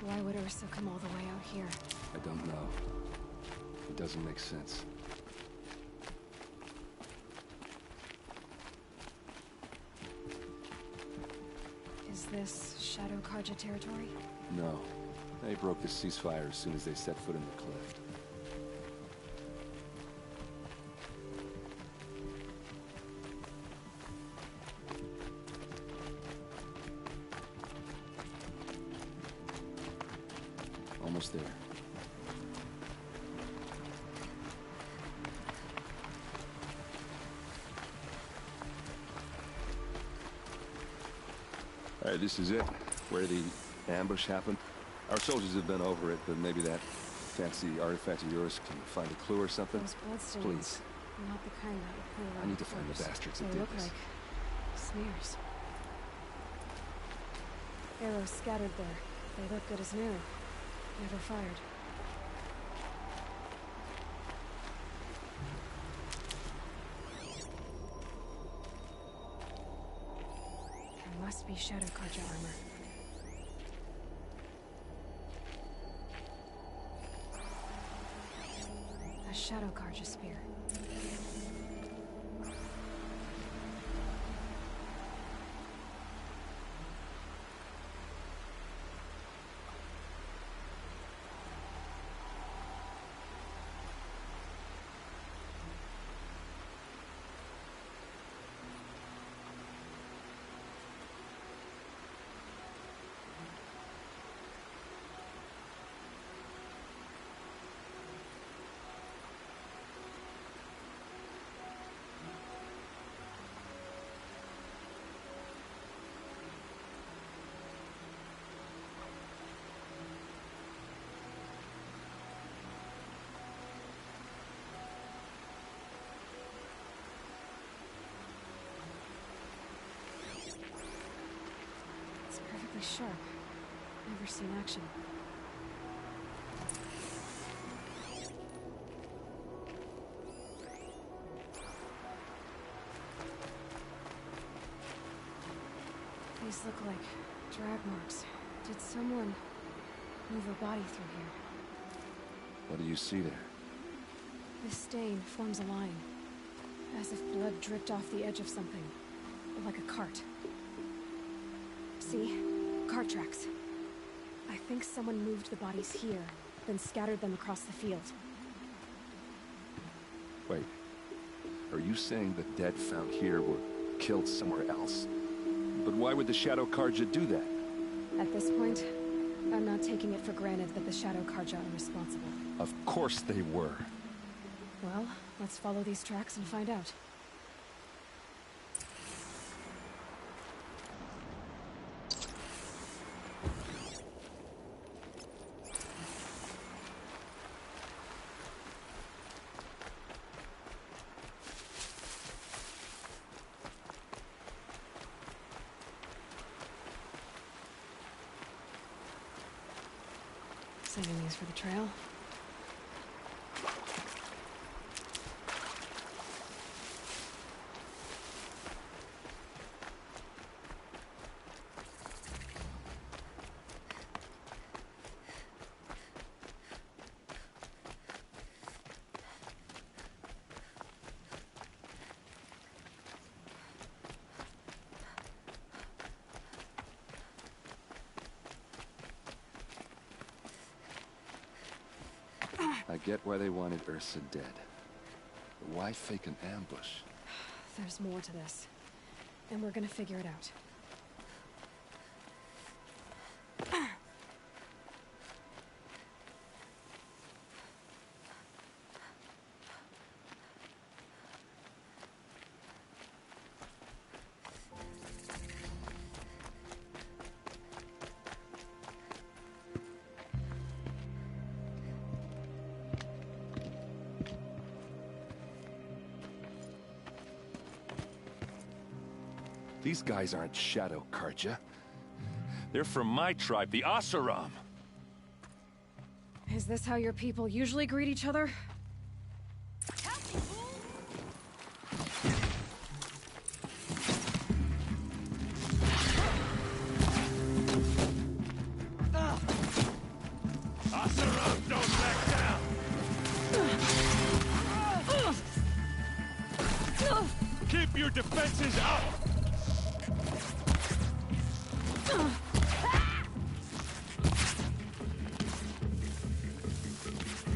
Why would Ursa come all the way out here? I don't know. It doesn't make sense. Is this Shadow Karja territory? No. They broke the ceasefire as soon as they set foot in the cliff. Almost there. All right, this is it. Where the ambush happened. Our soldiers have been over it, but maybe that fancy artifact of yours can find a clue or something? Those bloodstains. Please. Not the kind that would pull around. I need to find the bastards that They did look this. like smears. Arrows scattered there. They look good as new. Never fired. It must be Shadow Karja armor. A Shadow Karja spear. It's perfectly sharp. Never seen action. These look like drag marks. Did someone move a body through here? What do you see there? This stain forms a line, as if blood dripped off the edge of something, like a cart. See? Cart tracks. I think someone moved the bodies here, then scattered them across the field. Wait. Are you saying the dead found here were killed somewhere else? But why would the Shadow Karja do that? At this point, I'm not taking it for granted that the Shadow Karja are responsible. Of course they were. Well, let's follow these tracks and find out. Saving these for the trail. I get why they wanted Ursa dead. But why fake an ambush? There's more to this. And we're gonna figure it out. These guys aren't Shadow Carja. They're from my tribe, the Oseram. Is this how your people usually greet each other? Oseram, don't back down! Keep your defenses up!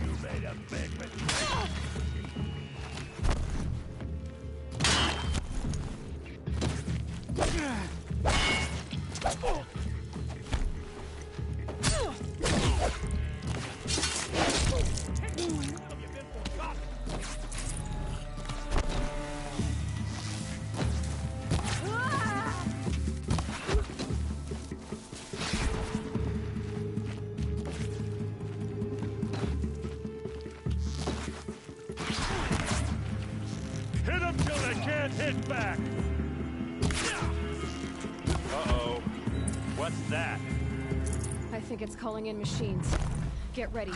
You made a big mistake. Hit them till they can't hit back! Uh-oh. What's that? I think it's calling in machines. Get ready.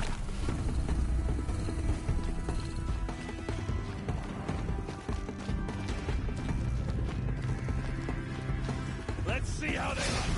Let's see how they like it.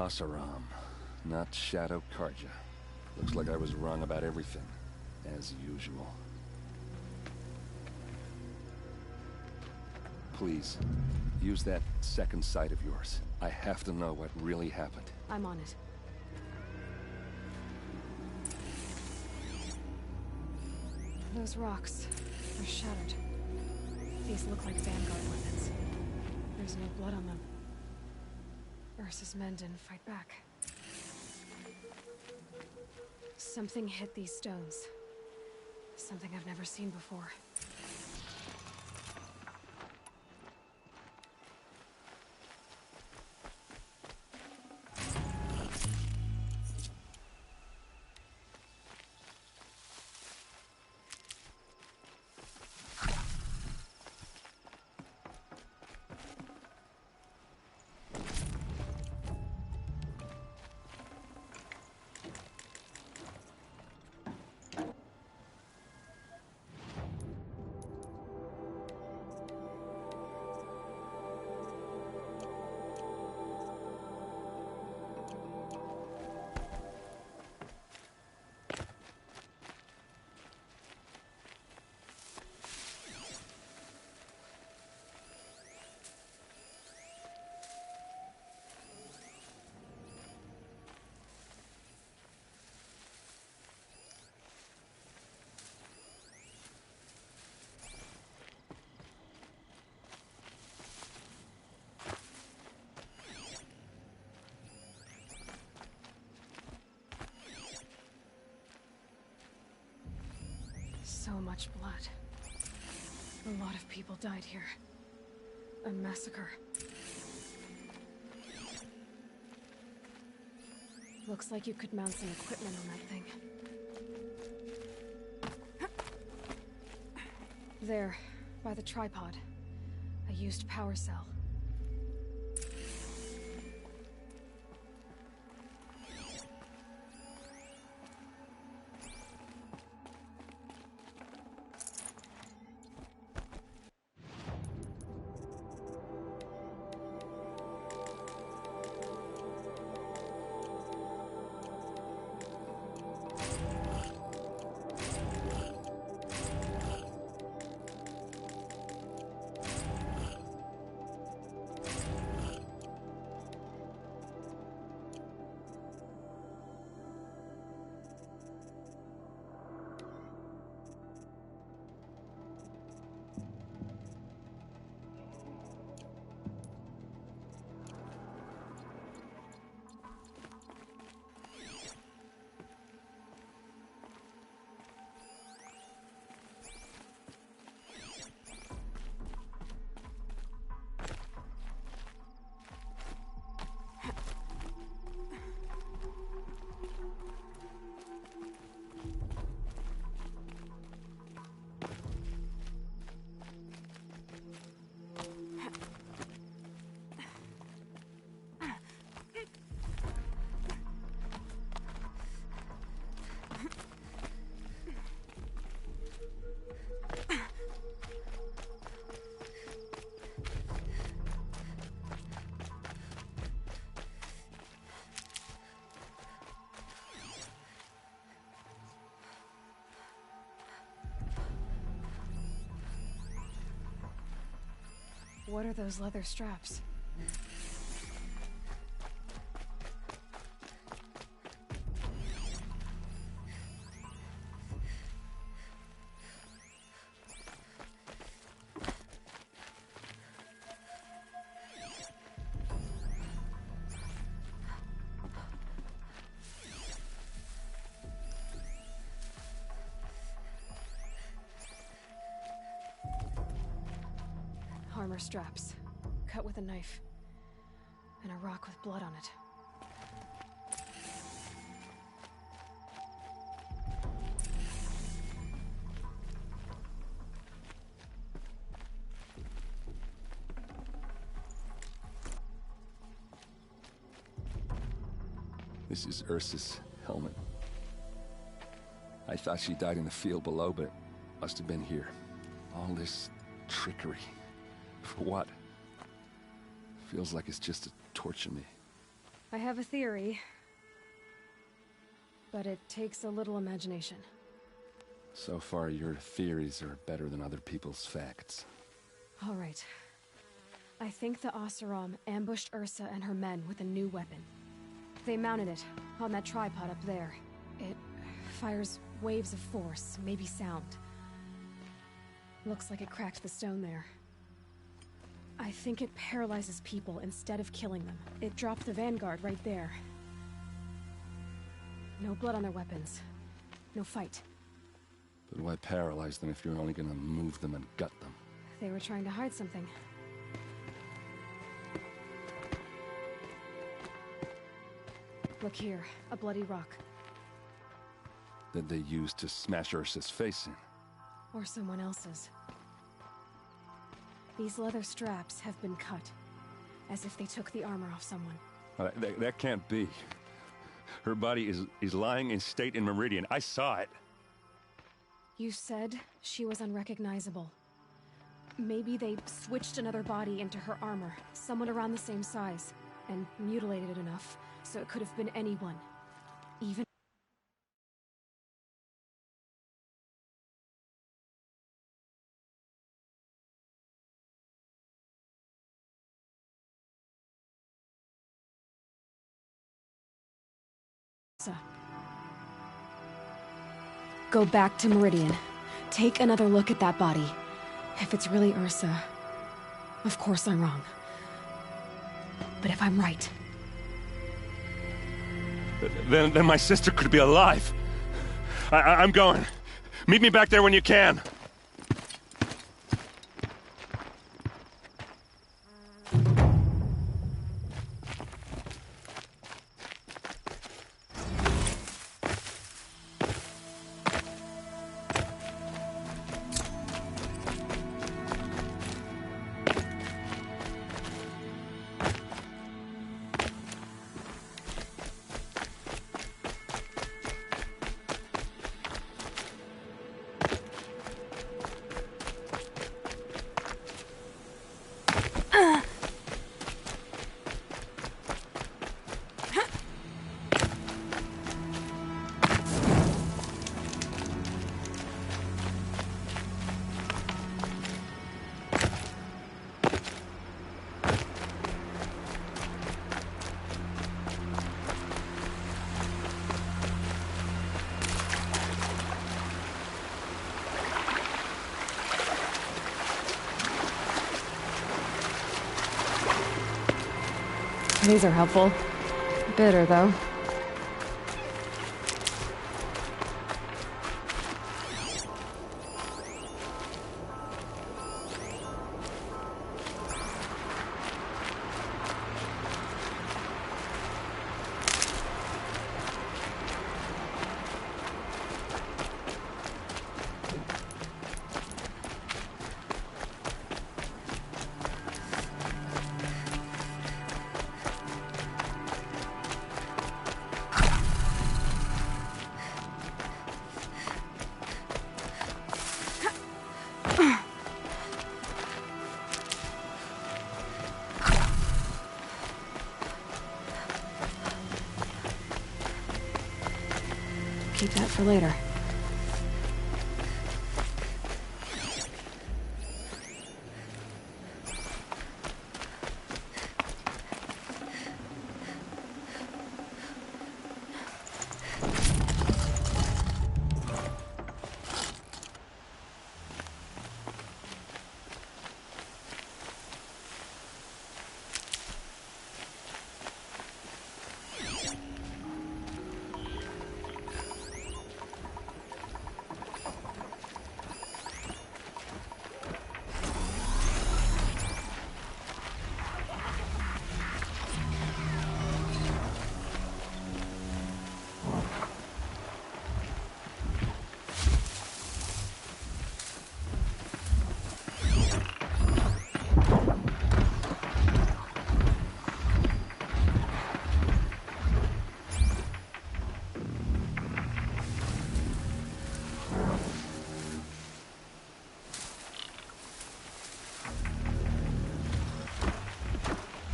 Oseram, not Shadow Carja. Looks like I was wrong about everything, as usual. Please, use that second sight of yours. I have to know what really happened. I'm on it. Those rocks, they're shattered. These look like Vanguard weapons. There's no blood on them. Ursa's men didn't fight back. Something hit these stones. Something I've never seen before. So much blood. A lot of people died here. A massacre. Looks like you could mount some equipment on that thing. There, by the tripod. A used power cell. What are those leather straps? Armor straps, cut with a knife, and a rock with blood on it. This is Ursa's helmet. I thought she died in the field below, but it must have been here. All this trickery. For what? Feels like it's just to torture me. I have a theory, but it takes a little imagination. So far, your theories are better than other people's facts. All right. I think the Oseram ambushed Ursa and her men with a new weapon. They mounted it on that tripod up there. It fires waves of force, maybe sound. Looks like it cracked the stone there. I think it paralyzes people instead of killing them. It dropped the vanguard right there. No blood on their weapons. No fight. But why paralyze them if you're only gonna move them and gut them? They were trying to hide something. Look here, a bloody rock. That they used to smash Ursa's face in. Or someone else's. These leather straps have been cut, as if they took the armor off someone. That can't be. Her body is lying in state in Meridian. I saw it. You said she was unrecognizable. Maybe they switched another body into her armor, someone around the same size, and mutilated it enough, so it could have been anyone. Even... Go back to Meridian. Take another look at that body. If it's really Ursa, of course I'm wrong. But if I'm right... Then my sister could be alive. I'm going. Meet me back there when you can. These are helpful. Bitter, though. Keep that for later.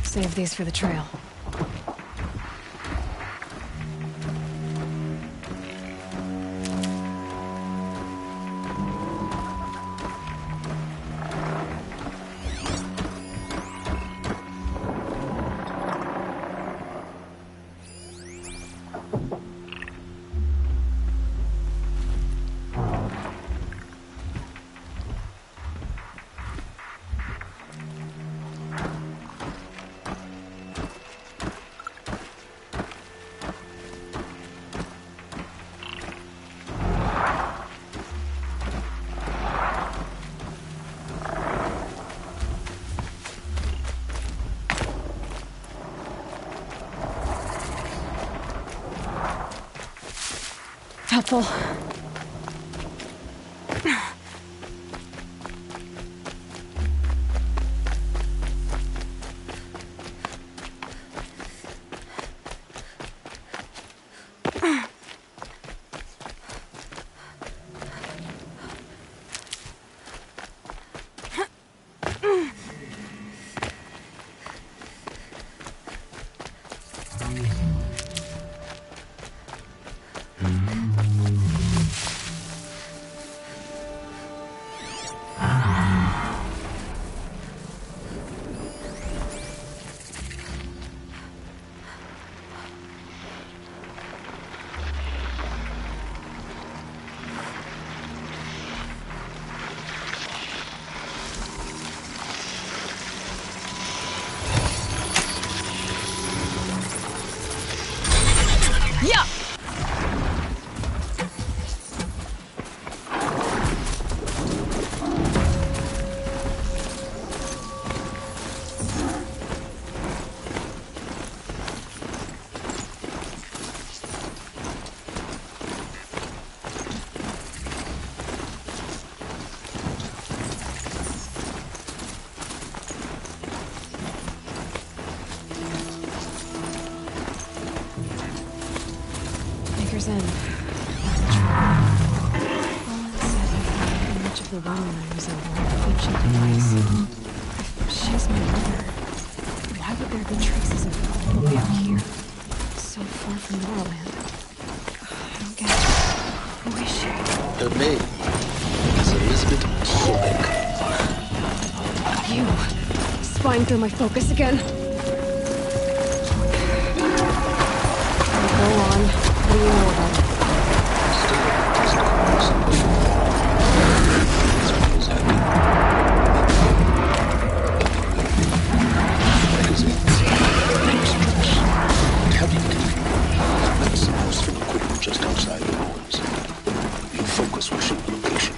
Save these for the trail. helpful. End. Olin said he found much of the one when I was in the ancient device. She's my mother. Why would there be traces of her all the way out here? So far from Norland. I don't get it. Who is she? Her name is Elizabeth Sobek. You. Spying through my focus again? Go on. What do you know about it? Signals from equipment just outside the ruins. Your focus will show the location.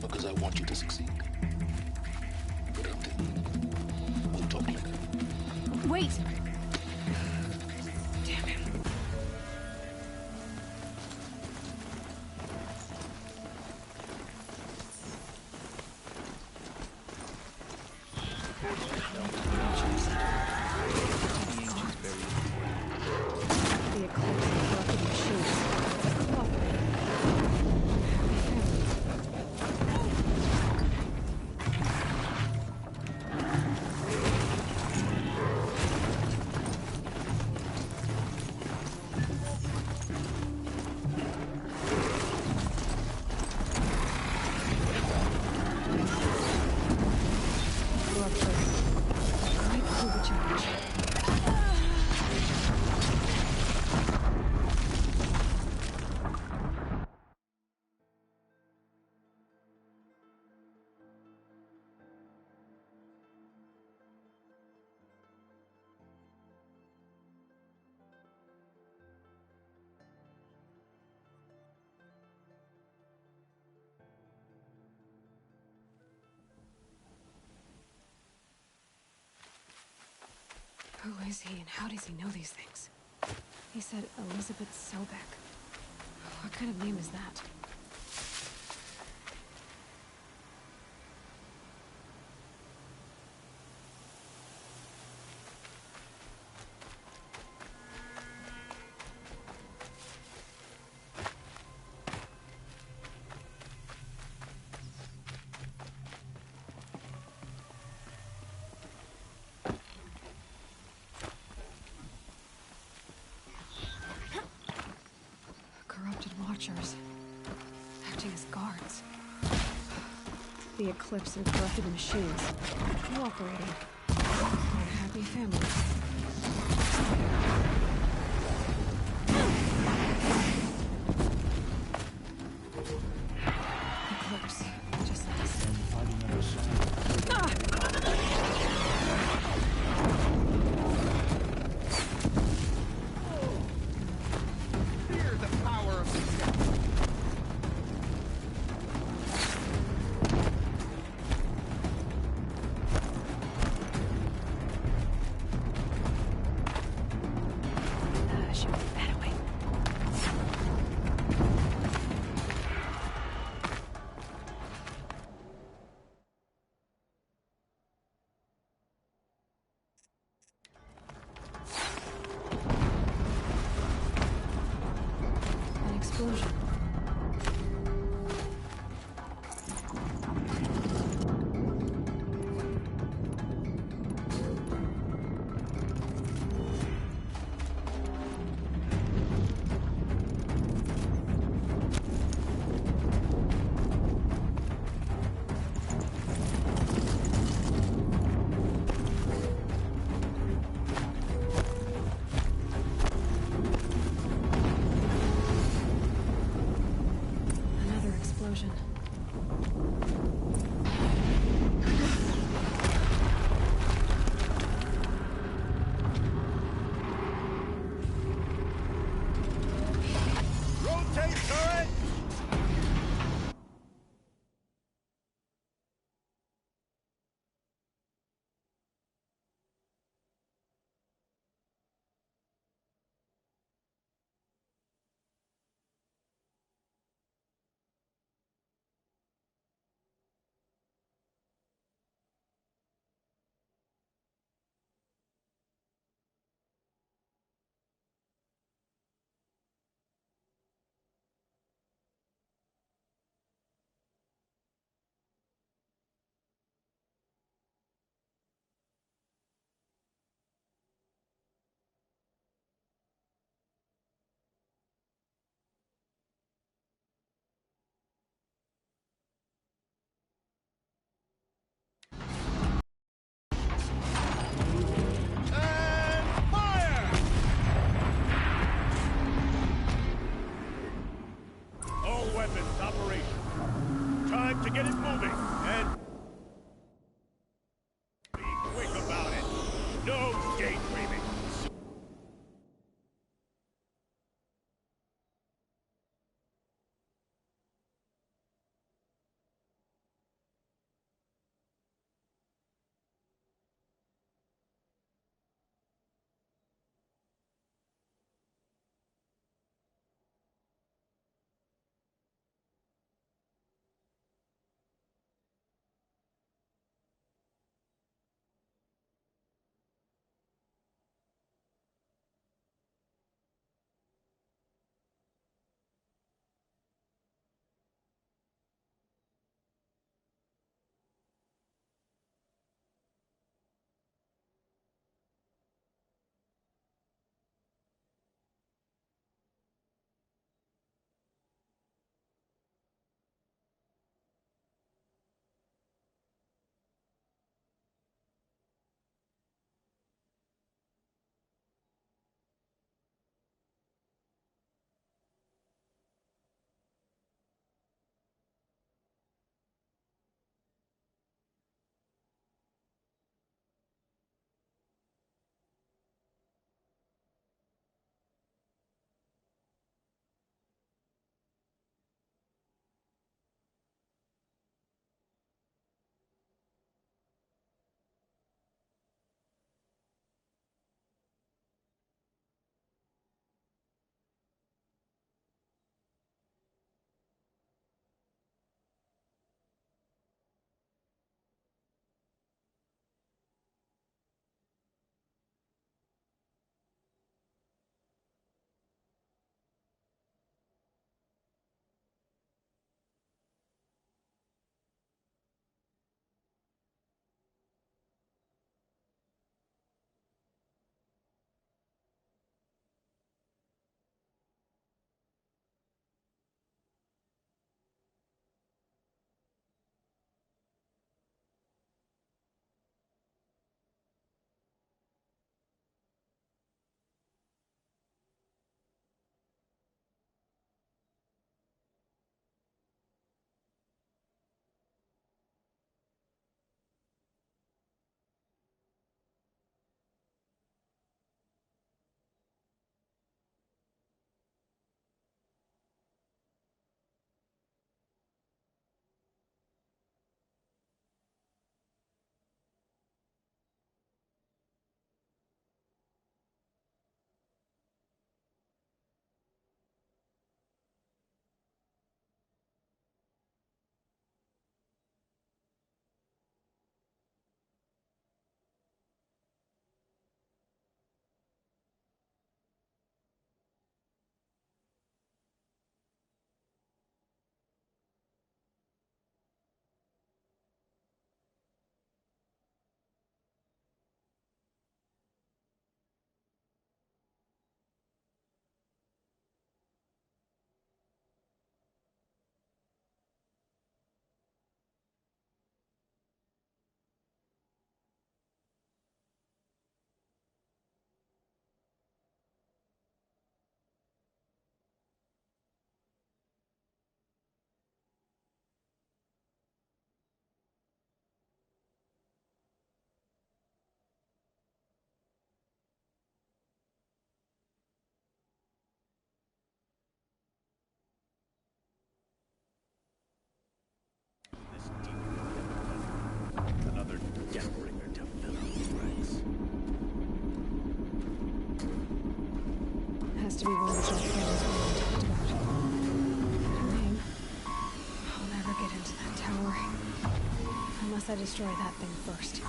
Because I want you to succeed. But until then, we'll talk later. Wait! Damn him. The eclipse of corrupted machines. Who is he and how does he know these things? He said Elizabeth Sobek. What kind of name is that? Corrupted Watchers, acting as guards. The Eclipse and corrupted machines, cooperating. What a happy family. Eclipse, just Fear the power of the Sith. Deathbringer to fill out the ranks. Has to be one of the Deathbringers we talked about. Her name? I'll never get into that tower. Unless I destroy that thing first.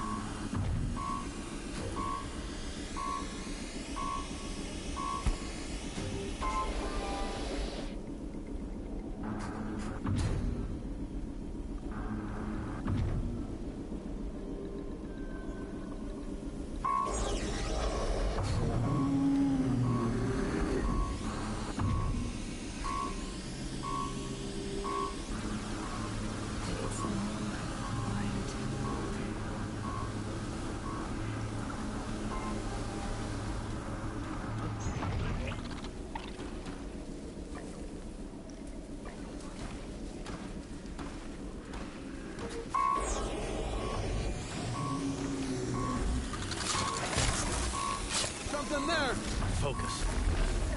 Something there! Focus.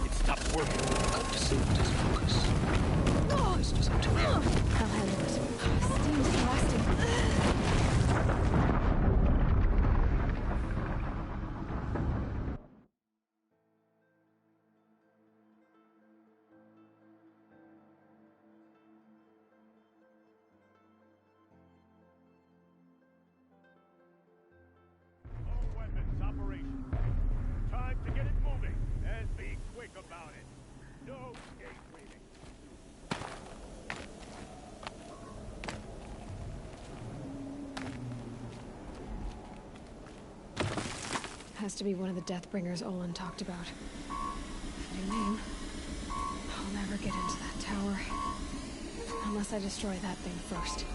It stopped working. I've disabled his focus. No! This is up to me. I'll handle it. Steam's blasting. Operation. Time to get it moving, and be quick about it. No skate waiting. Has to be one of the Deathbringers Olin talked about. Fitting name. I'll never get into that tower. Unless I destroy that thing first.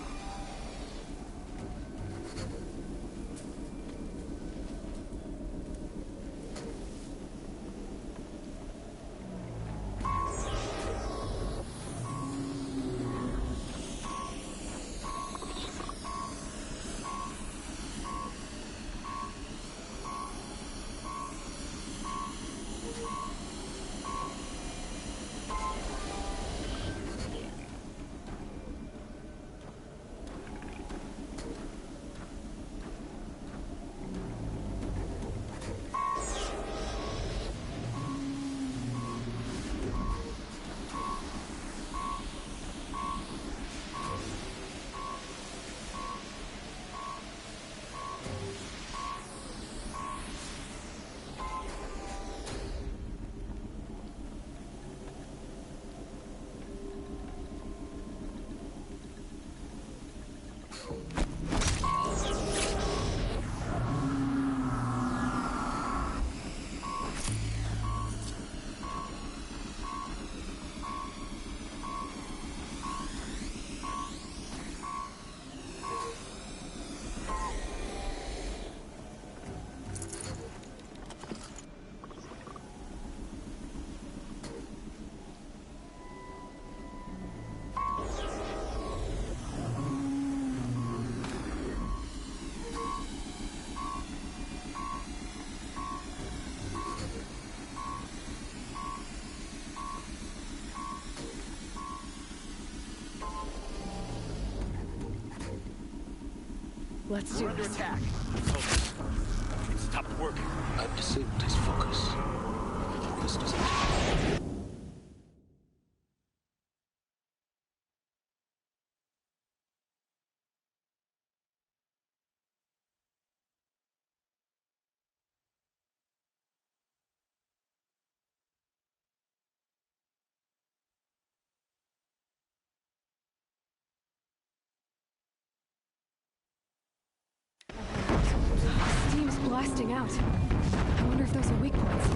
Let's do this. Attack. Focus. It stopped working. I've disabled his focus. This is up to me. Steam's blasting out. I wonder if those are weak points.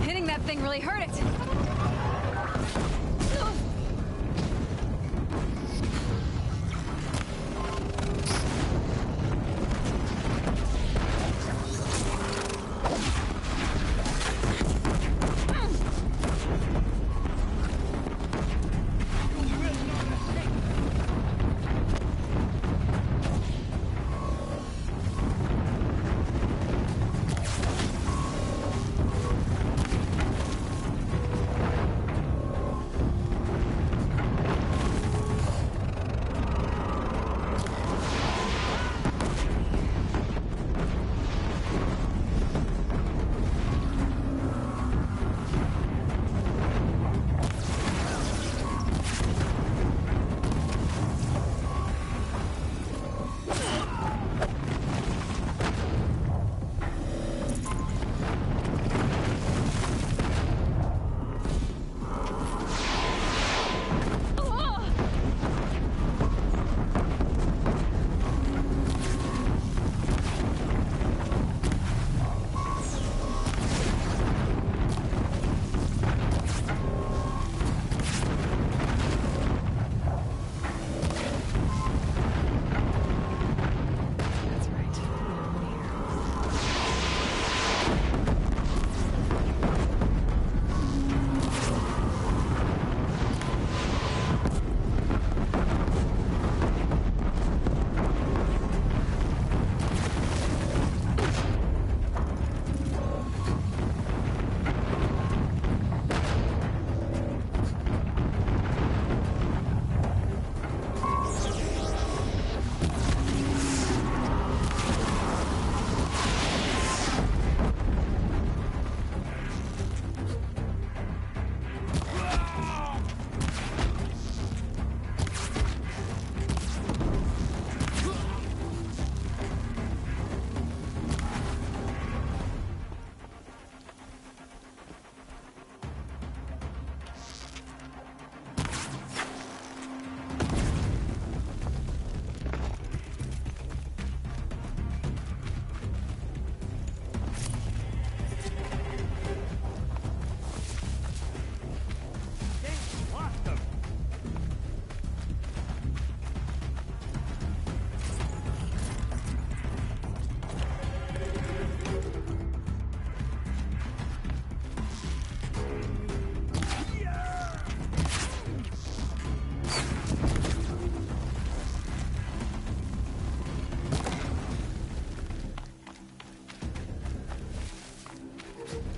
Hitting that thing really hurt it.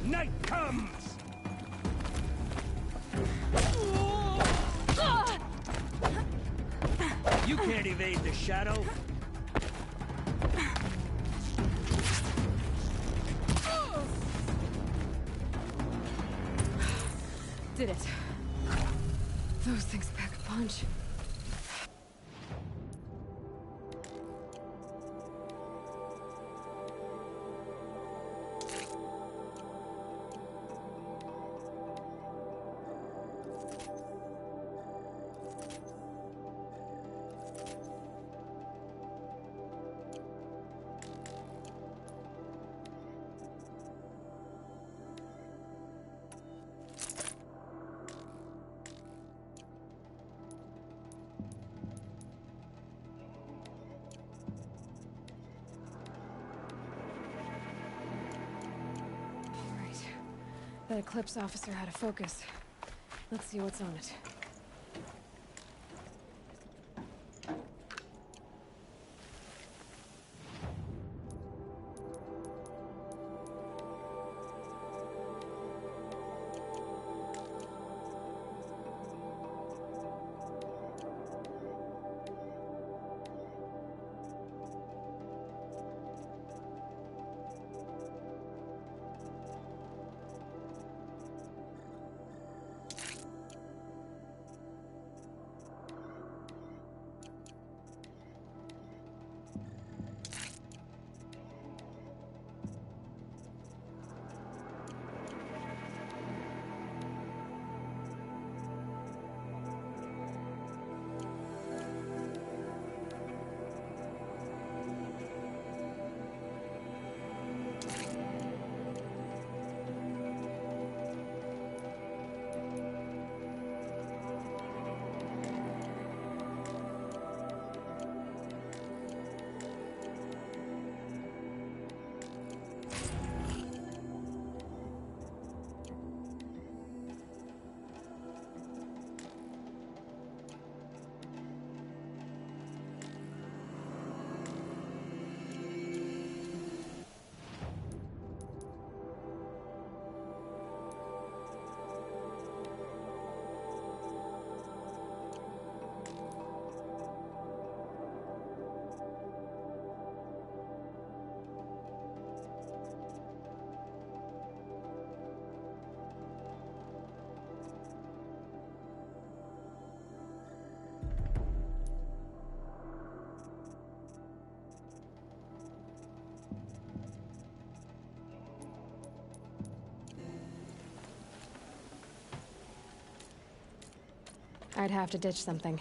Night comes! You can't evade the shadow. Did it. Those things pack a punch. That Eclipse officer had a focus. Let's see what's on it. I'd have to ditch something.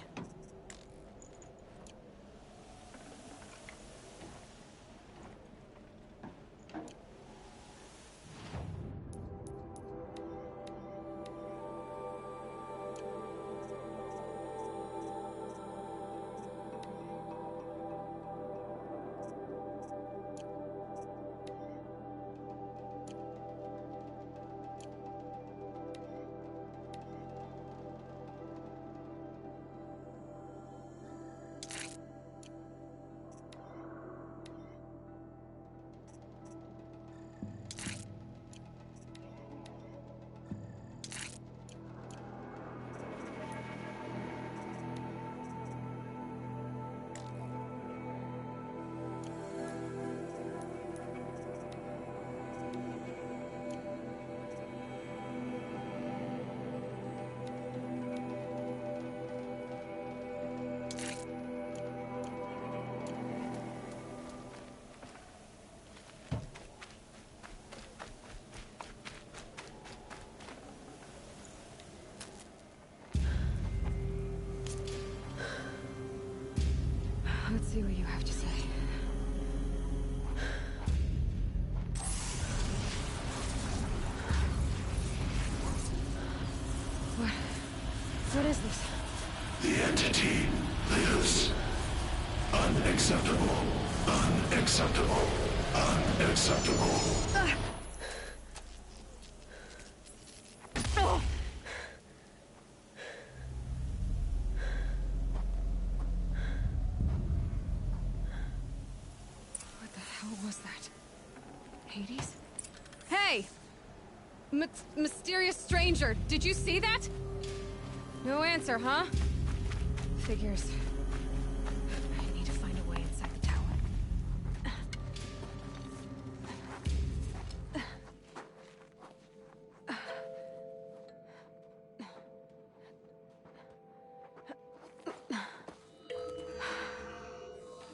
Let's see what you have to say. What is this? The entity lives. Unacceptable. Unacceptable. Unacceptable. What the hell was that? Hades? Hey! Mysterious stranger, did you see that? No answer, huh? Figures. I need to find a way inside the tower.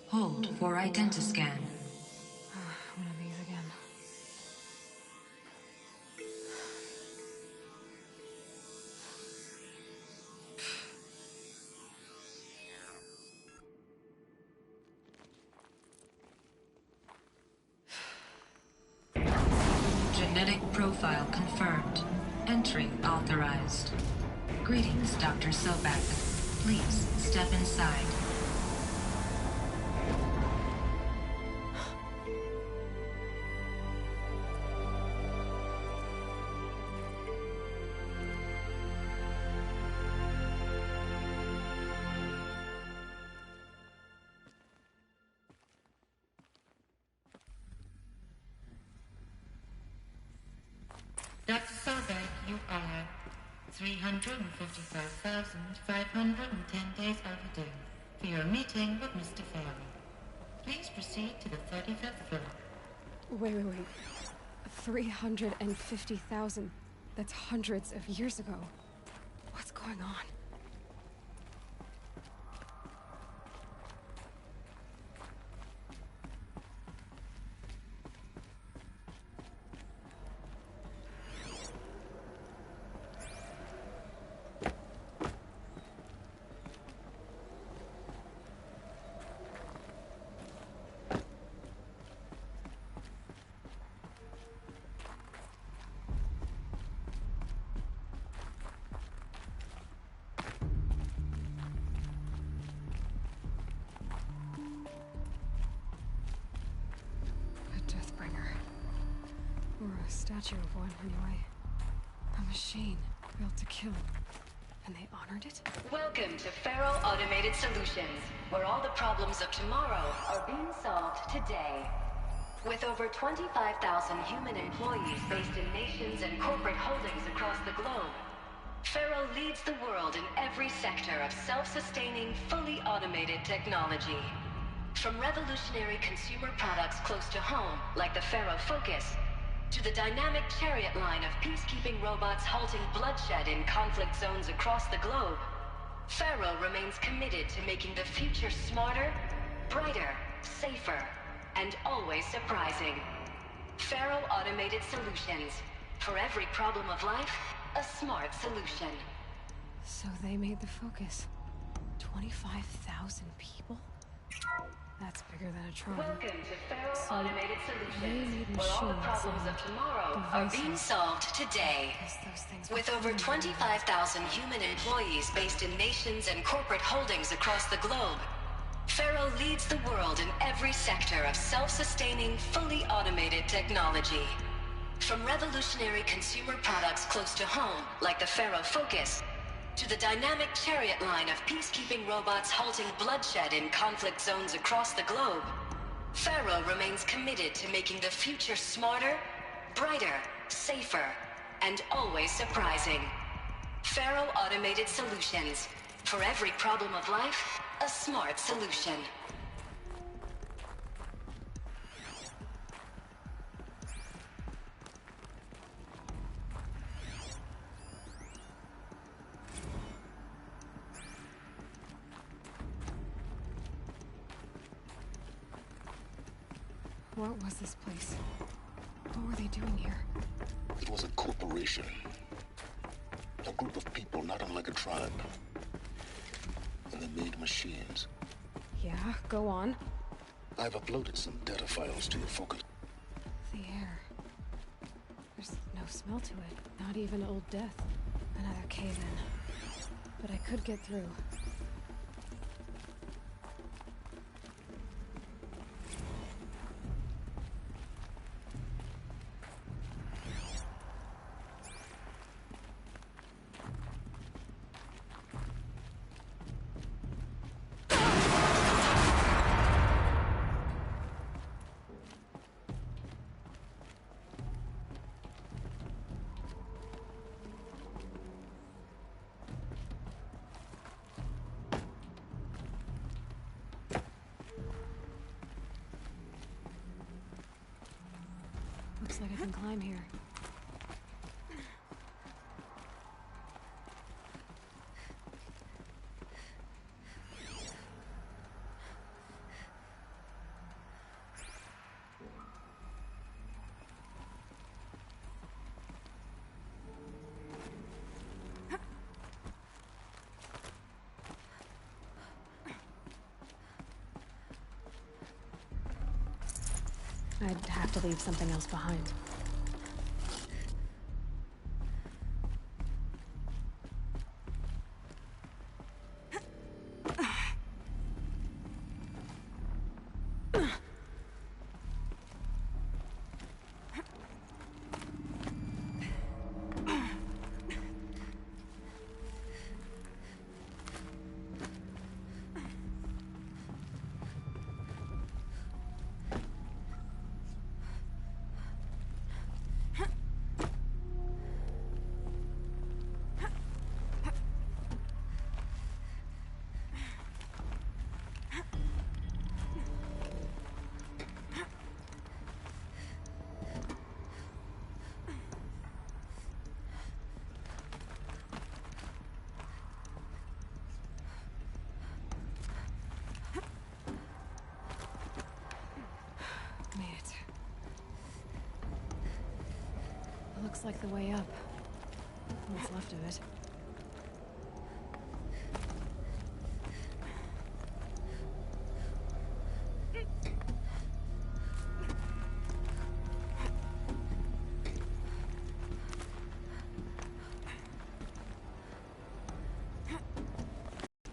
Hold for identiscan. One of these again. Genetic profile confirmed. Entry authorized. Greetings, Dr. Sobek. Please step inside. Dr. Sobek, you are 355,510 days overdue for your meeting with Mr. Farrell. Please proceed to the 35th floor. Wait. 350,000. That's hundreds of years ago. What's going on? Or a statue of one, anyway. A machine built to kill. And they honored it? Welcome to Faro Automated Solutions, where all the problems of tomorrow are being solved today. With over 25,000 human employees based in nations and corporate holdings across the globe, Faro leads the world in every sector of self-sustaining, fully automated technology. From revolutionary consumer products close to home, like the Faro Focus, to the dynamic Chariot line of peacekeeping robots halting bloodshed in conflict zones across the globe, Faro remains committed to making the future smarter, brighter, safer, and always surprising. Faro Automated Solutions. For every problem of life, a smart solution. So they made the Focus. 25,000 people? That's bigger than a Tron. Welcome to Faro Automated Solutions, they made where all the machines problems of and tomorrow are devices. being solved today. With over 25,000 human employees based in nations and corporate holdings across the globe, Faro leads the world in every sector of self-sustaining, fully automated technology. From revolutionary consumer products close to home, like the Faro Focus, to the dynamic Chariot line of peacekeeping robots halting bloodshed in conflict zones across the globe, Faro remains committed to making the future smarter, brighter, safer, and always surprising. Faro Automated Solutions. For every problem of life, a smart solution. What was this place? What were they doing here? It was a corporation. A group of people not unlike a tribe. And they made machines. Yeah, go on. I've uploaded some data files to your Focus. The air. There's no smell to it. Not even Old Death. Another cave-in. But I could get through. like I can climb here. I'd have to leave something else behind. Looks like the way up. What's left of it.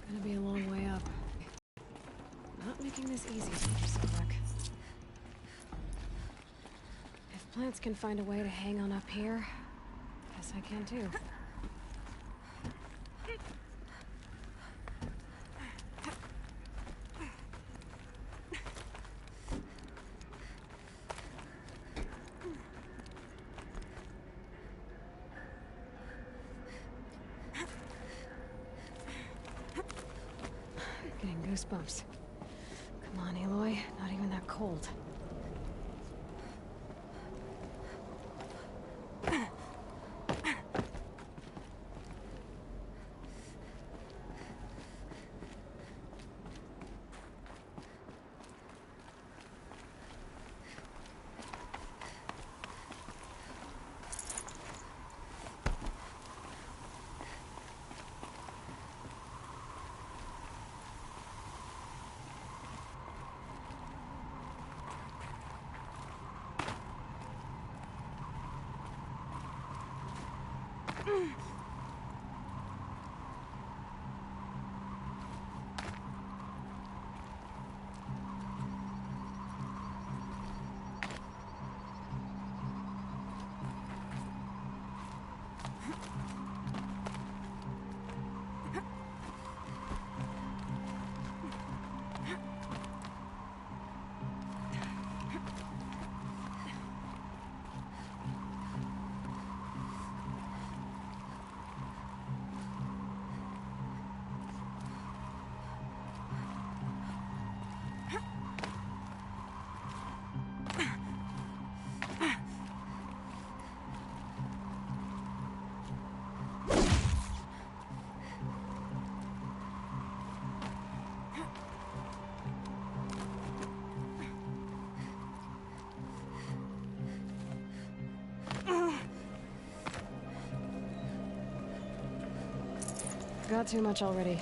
Gonna be a long way up. Not making this easy, Dr. Silverback. If plants can find a way to hang on up here, guess I can too. Getting goosebumps. Come on, Aloy. Not even that cold. Got too much already.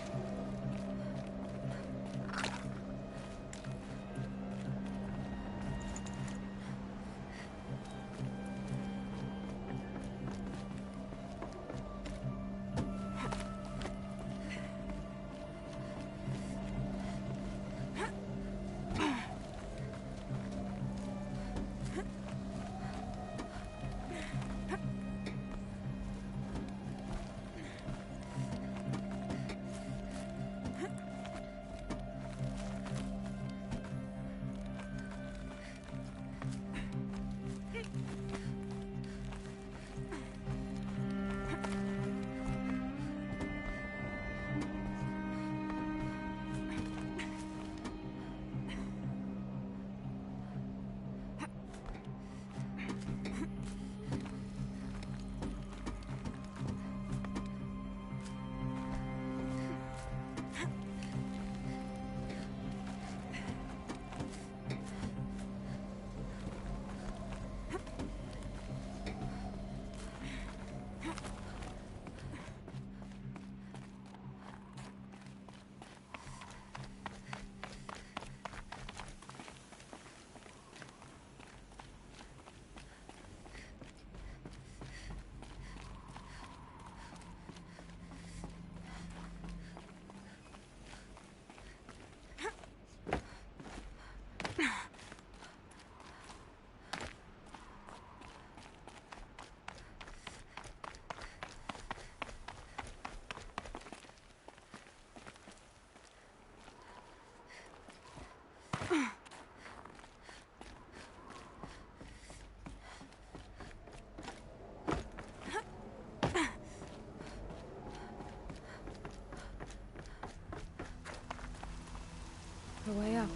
way up.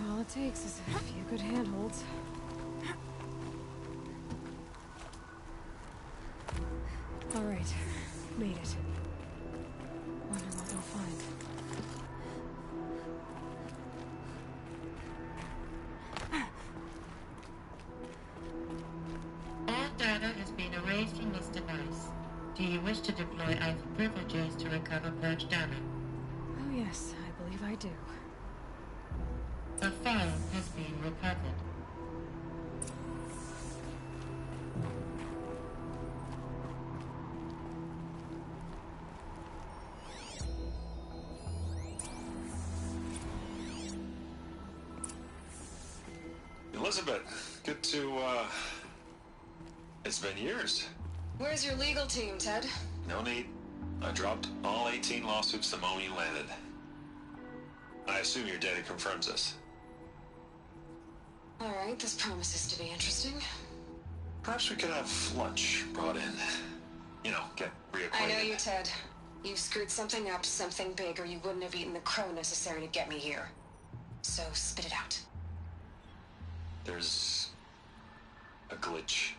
All it takes is a few good handholds. All right, made it. Wonder what we'll find. All data has been erased from this device. Do you wish to deploy Alpha privileges to recover purged data? Oh yes, I believe I do. A file has been recovered. Elizabeth, good to, it's been years. Where's your legal team, Ted? No need. I dropped all 18 lawsuits the moment you landed. I assume your data confirms this. All right, this promises to be interesting. Perhaps we could have lunch brought in. You know, get reacquainted. I know you, Ted. You've screwed something up, something big, or you wouldn't have eaten the crow necessary to get me here. So spit it out. There's a glitch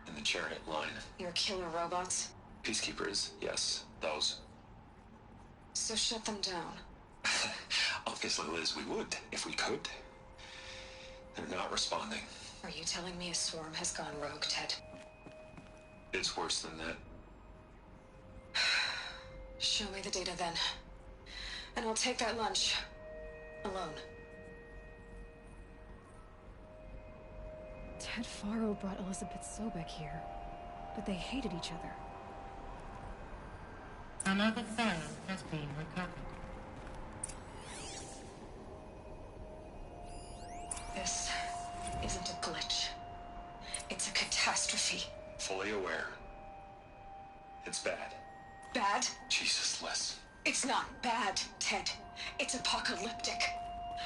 in the chariot line. Your killer robots? Peacekeepers, yes, those. So shut them down. Obviously, Liz, we would, if we could. They're not responding. Are you telling me a swarm has gone rogue, Ted? It's worse than that. Show me the data then. And I'll take that lunch. Alone. Ted Faro brought Elizabeth Sobek here, but they hated each other. Another file has been recovered. This isn't a glitch. It's a catastrophe. Fully aware. It's bad. Bad? Jesus, Liz. It's not bad, Ted. It's apocalyptic.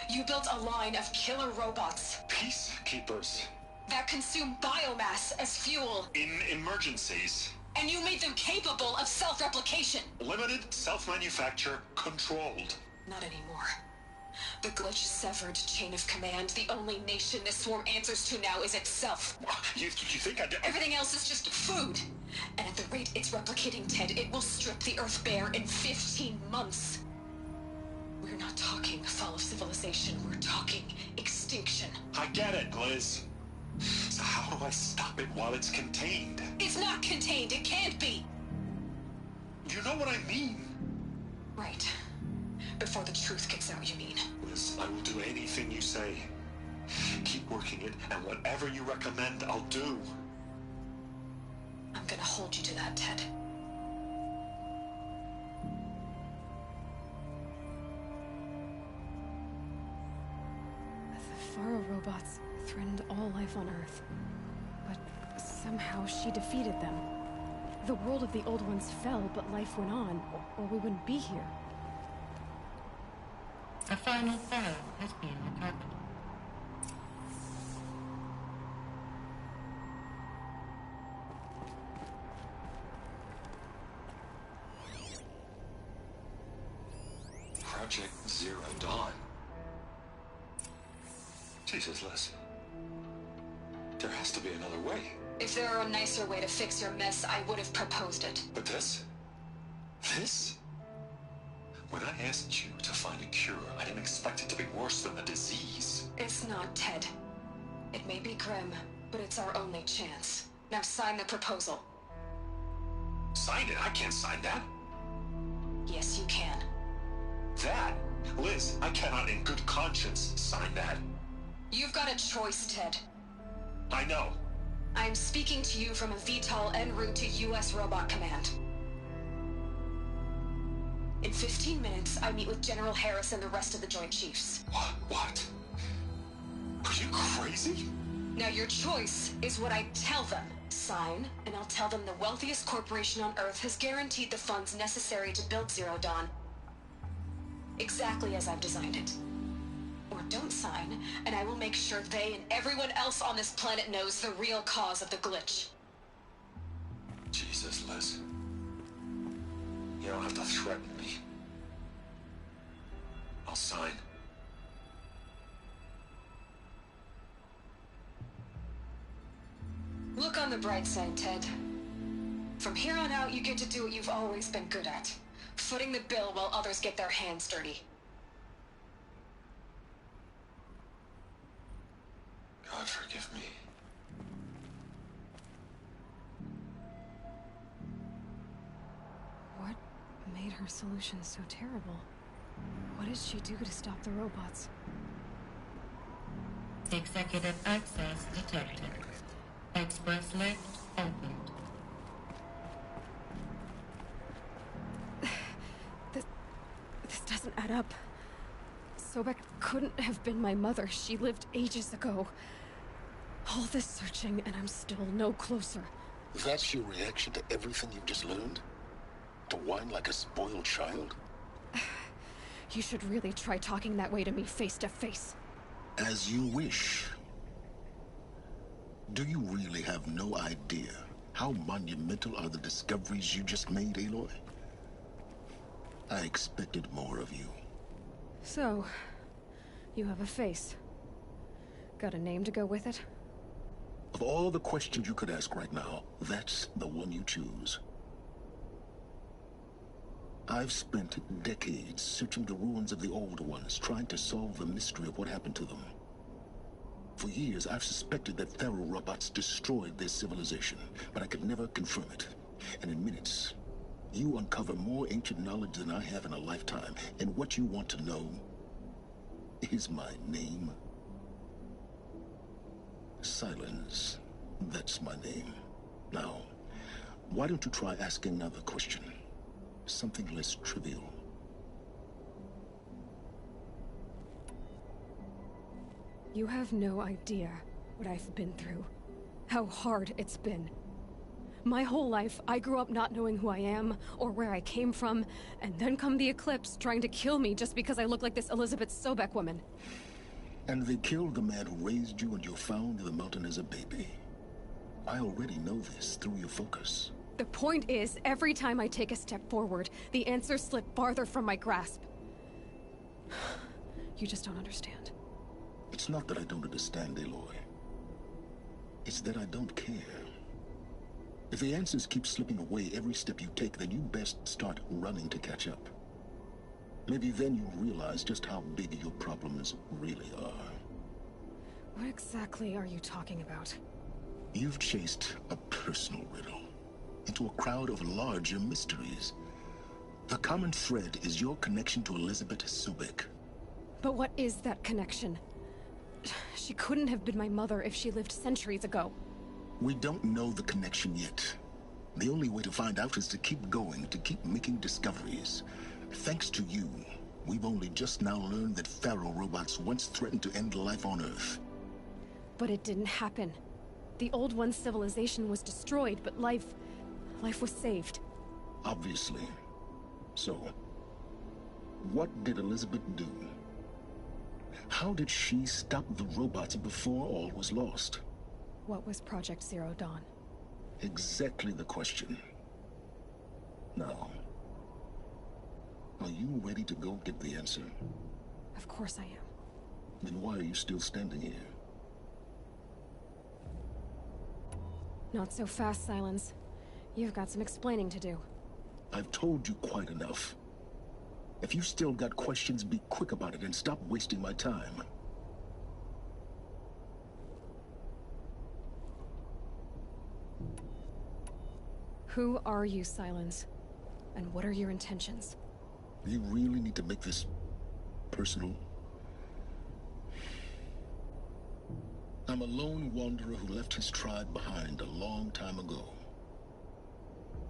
You built a line of killer robots. Peacekeepers. That consume biomass as fuel. In emergencies. And you made them capable of self-replication. Limited, self-manufacture, controlled. Not anymore. The glitch severed chain of command. The only nation this swarm answers to now is itself. You think I did? Everything else is just food. And at the rate it's replicating, Ted, it will strip the Earth bare in 15 months. We're not talking fall of civilization. We're talking extinction. I get it, Liz. So how do I stop it while it's contained? It's not contained. It can't be. You know what I mean? Right. Before the truth gets out, you mean? Liz, I will do anything you say. Keep working it, and whatever you recommend, I'll do. I'm gonna hold you to that, Ted. The Faro robots threatened all life on Earth. But somehow she defeated them. The world of the old ones fell, but life went on, or we wouldn't be here. A final file has been recovered. Project Zero Dawn. Jesus, Liz. There has to be another way. If there were a nicer way to fix your mess, I would have proposed it. But this? This? When I asked you to find a cure, I didn't expect it to be worse than the disease. It's not, Ted. It may be grim, but it's our only chance. Now sign the proposal. Sign it? I can't sign that. Yes, you can. That? Liz, I cannot in good conscience sign that. You've got a choice, Ted. I know. I'm speaking to you from a VTOL en route to U.S. Robot Command. In 15 minutes, I meet with General Harris and the rest of the Joint Chiefs. What? Are you crazy? Now your choice is what I tell them. Sign, and I'll tell them the wealthiest corporation on Earth has guaranteed the funds necessary to build Zero Dawn. Exactly as I've designed it. Or don't sign, and I will make sure they and everyone else on this planet knows the real cause of the glitch. Jesus, Liz. You don't have to threaten me. I'll sign. Look on the bright side, Ted. From here on out, you get to do what you've always been good at. Footing the bill while others get their hands dirty. God forgive me. What made her solution so terrible? What did she do to stop the robots? Executive access detected. Express lift opened. This doesn't add up. Sobek couldn't have been my mother. She lived ages ago. All this searching, and I'm still no closer. That's your reaction to everything you've just learned? To whine like a spoiled child? You should really try talking that way to me face to face. As you wish. Do you really have no idea how monumental are the discoveries you just made, Aloy? I expected more of you. So, you have a face. Got a name to go with it? Of all the questions you could ask right now, that's the one you choose. I've spent decades searching the ruins of the Old Ones, trying to solve the mystery of what happened to them. For years, I've suspected that Faro robots destroyed their civilization, but I could never confirm it. And in minutes, you uncover more ancient knowledge than I have in a lifetime. And what you want to know is my name. Silence. That's my name. Now, why don't you try asking another question? Something less trivial. You have no idea what I've been through. How hard it's been. My whole life, I grew up not knowing who I am or where I came from, and then come the Eclipse trying to kill me just because I look like this Elizabeth Sobek woman. And they killed the man who raised you and you found in the mountain as a baby. I already know this through your focus. The point is, every time I take a step forward, the answers slip farther from my grasp. You just don't understand. It's not that I don't understand, Aloy. It's that I don't care. If the answers keep slipping away every step you take, then you best start running to catch up. Maybe then you'll realize just how big your problems really are. What exactly are you talking about? You've chased a personal riddle into a crowd of larger mysteries. The common thread is your connection to Elizabeth Sobek. But what is that connection? She couldn't have been my mother if she lived centuries ago. We don't know the connection yet. The only way to find out is to keep going, to keep making discoveries. Thanks to you, we've only just now learned that Faro robots once threatened to end life on Earth. But it didn't happen. The Old One's civilization was destroyed, but life was saved. Obviously. So, what did Elizabeth do? How did she stop the robots before all was lost? What was Project Zero Dawn? Exactly the question. Now, are you ready to go get the answer? Of course I am. Then why are you still standing here? Not so fast, Silence. You've got some explaining to do. I've told you quite enough. If you still got questions, be quick about it and stop wasting my time. Who are you, Silence? And what are your intentions? You really need to make this personal? I'm a lone wanderer who left his tribe behind a long time ago.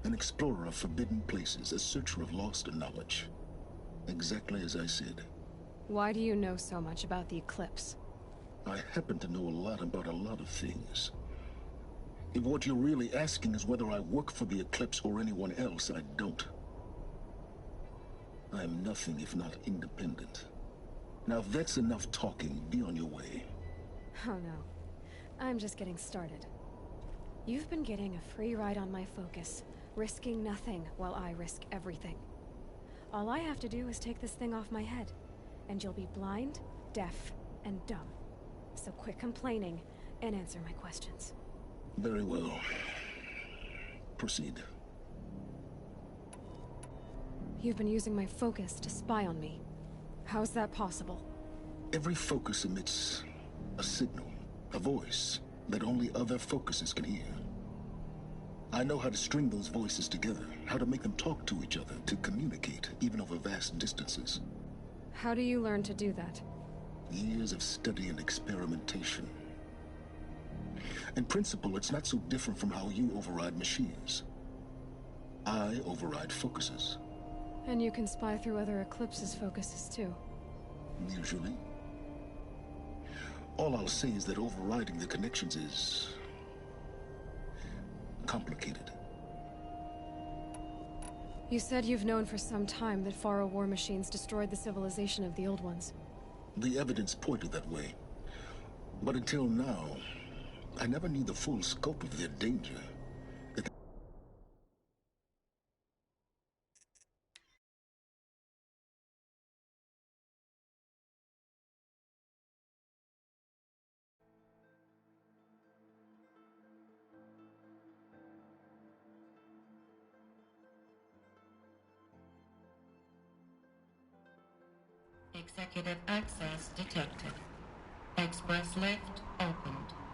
An explorer of forbidden places, a searcher of lost knowledge. Exactly as I said. Why do you know so much about the Eclipse? I happen to know a lot about a lot of things. If what you're really asking is whether I work for the Eclipse or anyone else, I don't. I am nothing if not independent. Now if that's enough talking, be on your way. Oh no. I'm just getting started. You've been getting a free ride on my focus, risking nothing while I risk everything. All I have to do is take this thing off my head, and you'll be blind, deaf, and dumb. So quit complaining and answer my questions. Very well. Proceed. You've been using my focus to spy on me. How's that possible? Every focus emits a signal, a voice, that only other focuses can hear. I know how to string those voices together, how to make them talk to each other, to communicate, even over vast distances. How do you learn to do that? Years of study and experimentation. In principle, it's not so different from how you override machines. I override focuses. And you can spy through other Eclipse's focuses too. Usually. All I'll say is that overriding the connections is complicated. You said you've known for some time that Faro war machines destroyed the civilization of the Old Ones. The evidence pointed that way. But until now, I never knew the full scope of their danger. Executive access detected. Express lift opened.